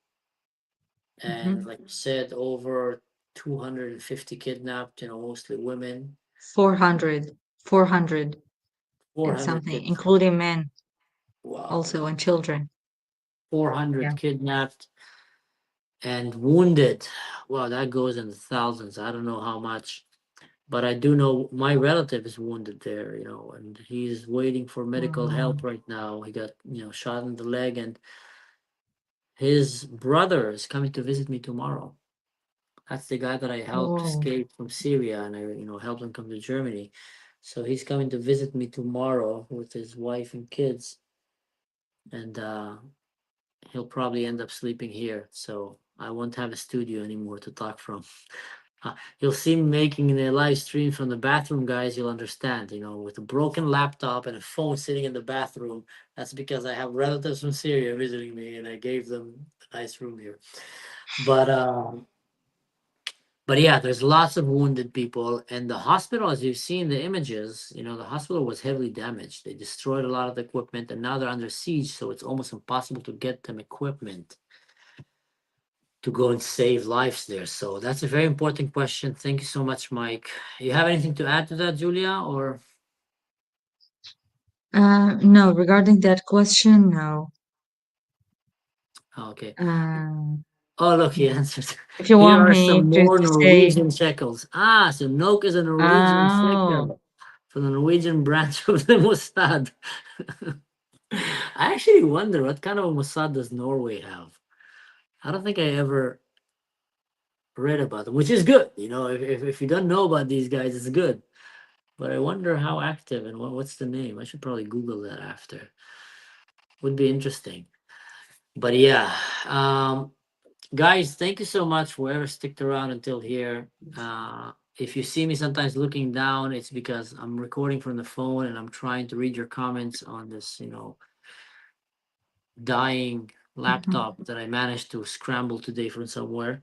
[SPEAKER 1] and like you said, over 250 kidnapped. Mostly women.
[SPEAKER 2] 400 and
[SPEAKER 1] 400
[SPEAKER 2] something,
[SPEAKER 1] kidnapped.
[SPEAKER 2] including men
[SPEAKER 1] Wow.
[SPEAKER 2] also and children.
[SPEAKER 1] 400
[SPEAKER 2] Yeah.
[SPEAKER 1] kidnapped and wounded. Wow, that goes in the thousands. I don't know how much, but I do know my relative is wounded there, and he's waiting for medical help right now. He got, shot in the leg, and his brother is coming to visit me tomorrow. That's the guy that I helped
[SPEAKER 2] Oh,
[SPEAKER 1] escape from Syria, and I, helped him come to Germany. So he's coming to visit me tomorrow with his wife and kids, and he'll probably end up sleeping here. So I won't have a studio anymore to talk from. You'll see me making the live stream from the bathroom, guys. You'll understand, with a broken laptop and a phone sitting in the bathroom. That's because I have relatives from Syria visiting me, and I gave them a nice room here. But yeah, there's lots of wounded people, and the hospital, as you've seen the images, the hospital was heavily damaged. They destroyed a lot of the equipment, and now they're under siege, so it's almost impossible to get them equipment to go and save lives there. So that's a very important question. Thank you so much, Mike. You have anything to add to that, Julia? Or
[SPEAKER 2] No, regarding that question, no.
[SPEAKER 1] okay.
[SPEAKER 2] Uh,
[SPEAKER 1] Oh, look, he answered.
[SPEAKER 2] if you
[SPEAKER 1] Here
[SPEAKER 2] want
[SPEAKER 1] are
[SPEAKER 2] me
[SPEAKER 1] some
[SPEAKER 2] to
[SPEAKER 1] more
[SPEAKER 2] say,
[SPEAKER 1] Norwegian shekels. So NOK is a Norwegian
[SPEAKER 2] oh,
[SPEAKER 1] shekel for the Norwegian branch of the Mossad. I actually wonder what kind of a Mossad does Norway have. I don't think I ever read about them, which is good. If you don't know about these guys, it's good. But I wonder how active and what's the name. I should probably Google that after. Would be interesting. But yeah, guys, thank you so much for whoever sticked around until here. If you see me sometimes looking down, it's because I'm recording from the phone and I'm trying to read your comments on this, dying laptop that I managed to scramble today from somewhere.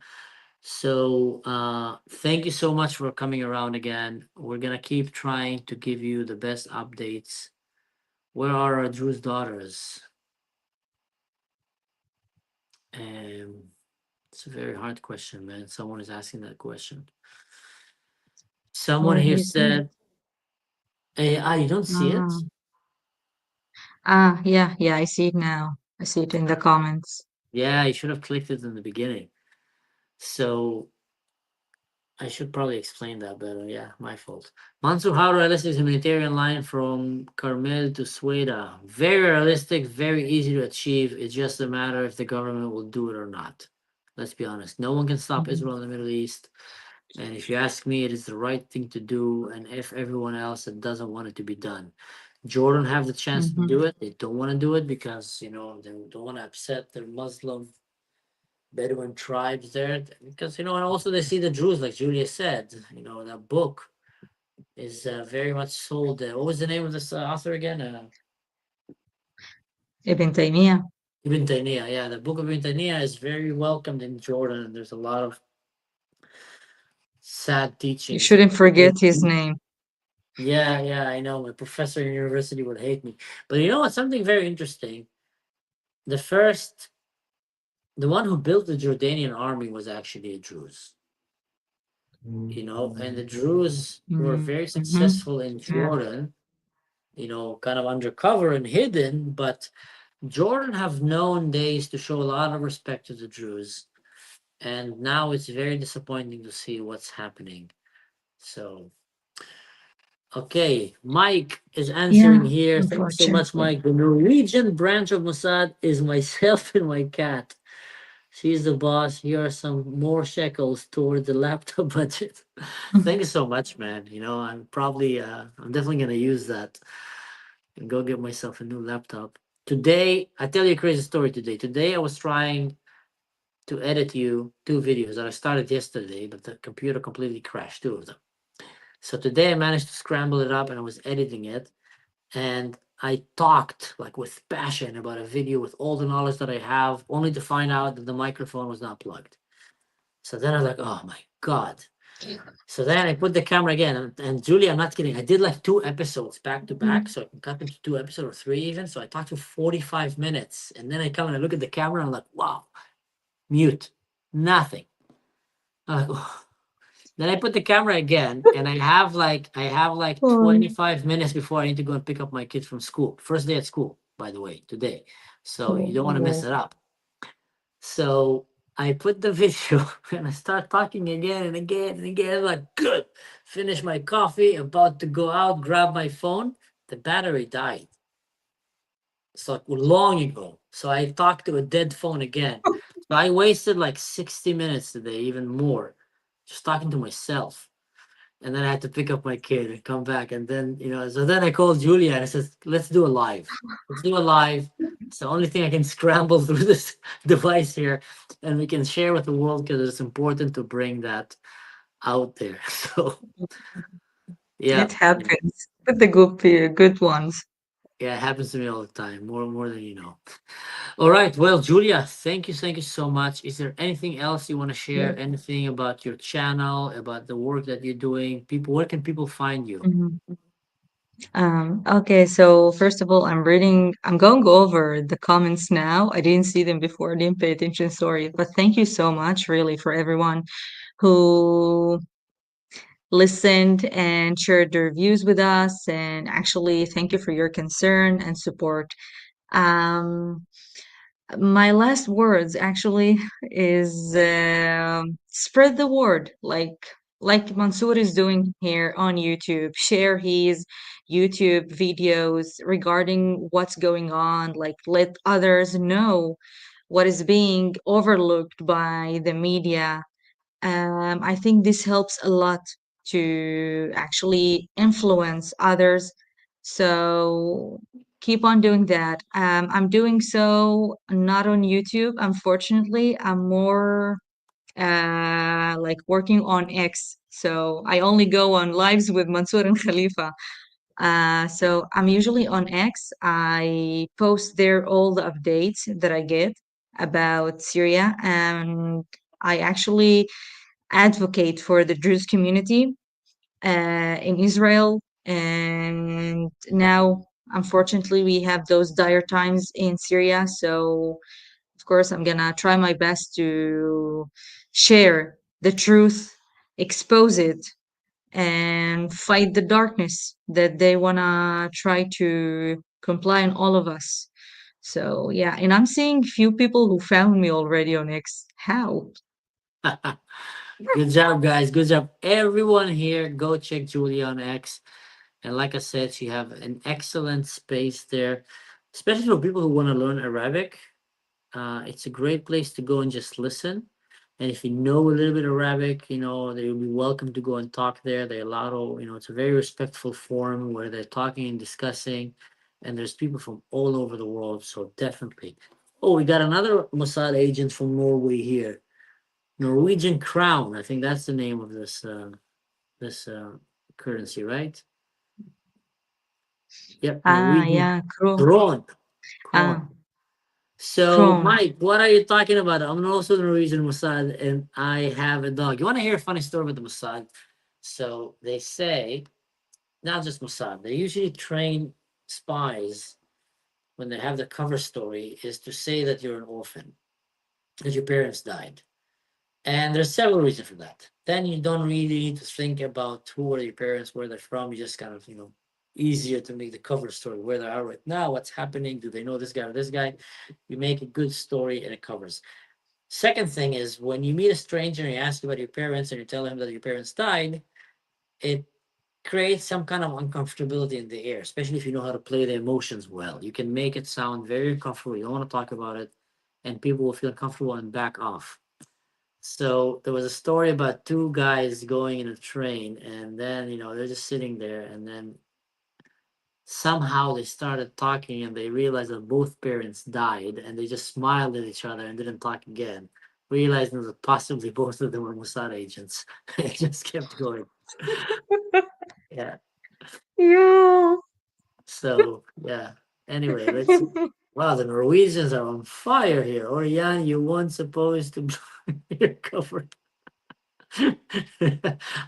[SPEAKER 1] So thank you so much for coming around again. We're gonna keep trying to give you the best updates. Where are our Druze daughters? It's a very hard question, man. Someone is asking that question. Someone
[SPEAKER 2] where
[SPEAKER 1] here
[SPEAKER 2] is it?
[SPEAKER 1] said, you don't see it?
[SPEAKER 2] Yeah, I see it now. I see it in the comments.
[SPEAKER 1] Yeah, you should have clicked it in the beginning. So I should probably explain that better. Yeah, my fault. Mansour, how realistic is a humanitarian line from Carmel to Sueda? Very realistic, very easy to achieve. It's just a matter if the government will do it or not. Let's be honest. No one can stop Israel in the Middle East. And if you ask me, it is the right thing to do. And if everyone else that doesn't want it to be done, Jordan have the chance to do it. They don't want to do it because they don't want to upset their Muslim Bedouin tribes there. Because and also they see the Druze, like Julia said. That book is very much sold. What was the name of this author again?
[SPEAKER 2] Ibn Taymiyyah.
[SPEAKER 1] Ibn Taymiyyah. Yeah, the book of Ibn Taymiyyah is very welcomed in Jordan, and there's a lot of sad teachings.
[SPEAKER 2] You shouldn't forget his name.
[SPEAKER 1] Yeah, I know. My professor in university would hate me. But you know what? Something very interesting. The one who built the Jordanian army was actually a Druze. And the Druze were very successful in Jordan, kind of undercover and hidden, but Jordan have known days to show a lot of respect to the Druze. And now it's very disappointing to see what's happening. So okay, Mike is answering here. Thank you so much, Mike. The Norwegian branch of Mossad is myself and my cat. She's the boss. Here are some more shekels toward the laptop budget. Thank you so much, man. I'm definitely gonna use that and go get myself a new laptop. Today, I tell you a crazy story today. Today I was trying to edit you 2 videos that I started yesterday, but the computer completely crashed, 2 of them. So today I managed to scramble it up and I was editing it. And I talked like with passion about a video with all the knowledge that I have, only to find out that the microphone was not plugged. So then I was like, oh my God. So then I put the camera again. And Julie, I'm not kidding. I did like 2 episodes back to back. So I can cut into 2 episodes or 3 even. So I talked for 45 minutes. And then I come and I look at the camera and I'm like, wow, mute, nothing. I'm like, oh. Then I put the camera again, and I have like 25 minutes before I need to go and pick up my kids from school. First day at school, by the way, today. So you don't want to mess it up. So I put the video and I start talking again and again and again. I'm like, good. Finish my coffee, about to go out, grab my phone. The battery died. It's like long ago. So I talked to a dead phone again. So I wasted like 60 minutes today, even more, just talking to myself. And then I had to pick up my kid and come back. And then, so then I called Julia and I said, let's do a live. Let's do a live. It's the only thing I can scramble through this device here. And we can share with the world because it's important to bring that out there. So yeah,
[SPEAKER 2] It happens with the good ones.
[SPEAKER 1] yeah, it happens to me all the time, more than you know. All right, well, Julia, thank you so much. Is there anything else you want to share? Anything about your channel, about the work that you're doing? People, where can people find you?
[SPEAKER 2] Mhm. Okay, so first of all, I'm going over the comments now. I didn't see them before, I didn't pay attention, sorry. But thank you so much, really, for everyone who listened and shared their views with us. And actually, thank you for your concern and support. Um, my last words actually is spread the word, like Mansour is doing here on YouTube. Share his YouTube videos regarding what's going on. Like, let others know what is being overlooked by the media. I think this helps a lot to actually influence others. So keep on doing that. I'm doing so not on YouTube, unfortunately. I'm more like working on X. So I only go on lives with Mansour and Khalifa. So I'm usually on X. I post there all the updates that I get about Syria, and I actually advocate for the Druze community in Israel. And now, unfortunately, we have those dire times in Syria. So, of course, I'm gonna try my best to share the truth, expose it, and fight the darkness that they wanna try to comply on all of us. So yeah, and I'm seeing few people who found me already on X. How?
[SPEAKER 1] Good job, guys. Good job, everyone here. Go check Julia on X. And like I said, she have an excellent space there, especially for people who want to learn Arabic. It's a great place to go and just listen. And if you know a little bit of Arabic, they will be welcome to go and talk there. They allow, it's a very respectful forum where they're talking and discussing. And there's people from all over the world. So definitely. Oh, we got another Mossad agent from Norway here. Norwegian crown. I think that's the name of this currency, right? Yep, Norwegian
[SPEAKER 2] Yeah, Chrome.
[SPEAKER 1] krone.
[SPEAKER 2] Ah,
[SPEAKER 1] Krone. So,
[SPEAKER 2] Chrome.
[SPEAKER 1] Mike, what are you talking about? I'm also the Norwegian Mossad, and I have a dog. You want to hear a funny story about the Mossad? So they say, not just Mossad, they usually train spies when they have the cover story is to say that you're an orphan, that your parents died. And there's several reasons for that. Then you don't really need to think about who are your parents, where they're from. You just kind of, easier to make the cover story, where they are right now, what's happening, do they know this guy or this guy? You make a good story and it covers. Second thing is when you meet a stranger and you ask about your parents and you tell him that your parents died, it creates some kind of uncomfortability in the air, especially if you know how to play the emotions well. You can make it sound very comfortable. You don't want to talk about it, and people will feel comfortable and back off. So there was a story about two guys going in a train, and then they're just sitting there, and then somehow they started talking, and they realized that both parents died, and they just smiled at each other and didn't talk again, realizing that possibly both of them were Mossad agents. It just kept going. Yeah.
[SPEAKER 2] Yeah.
[SPEAKER 1] So yeah. Anyway, let's see. Wow, the Norwegians are on fire here. Oriane, you weren't supposed to be your cover.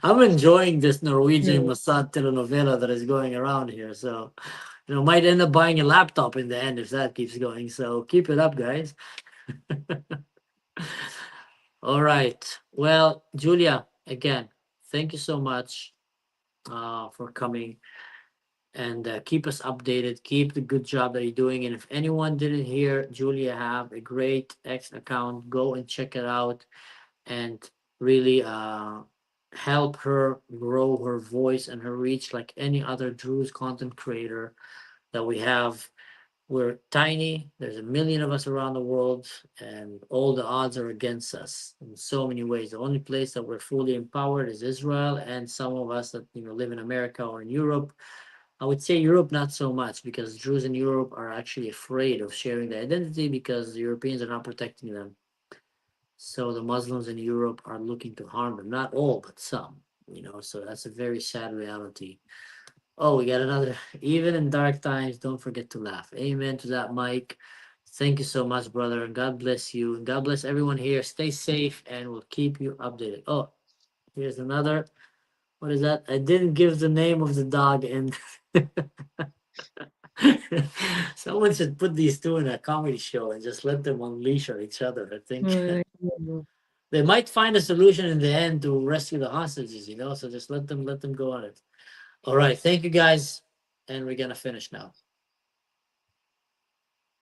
[SPEAKER 1] I'm enjoying this Norwegian
[SPEAKER 2] Yeah.
[SPEAKER 1] Mossad telenovela that is going around here. So, might end up buying a laptop in the end if that keeps going. So keep it up, guys. All right. Well, Julia, again, thank you so much for coming and keep us updated. Keep the good job that you're doing. And if anyone didn't hear, Julia have a great X account. Go and check it out and really help her grow her voice and her reach like any other Druze content creator that we have. We're tiny. There's a million of us around the world, and all the odds are against us in so many ways. The only place that we're fully empowered is Israel, and some of us that live in America or in Europe. I would say Europe not so much because Druze in Europe are actually afraid of sharing their identity because the Europeans are not protecting them. So the Muslims in Europe are looking to harm them. Not all, but some. So that's a very sad reality. Oh, we got another. Even in dark times, don't forget to laugh. Amen to that, Mike. Thank you so much, brother. And God bless you. And God bless everyone here. Stay safe, and we'll keep you updated. Oh, here's another. What is that? I didn't give the name of the dog, and someone should put these two in a comedy show and just let them unleash on each other. I think they might find a solution in the end to rescue the hostages. So just let them go on it. All right, thank you guys, and we're gonna finish now.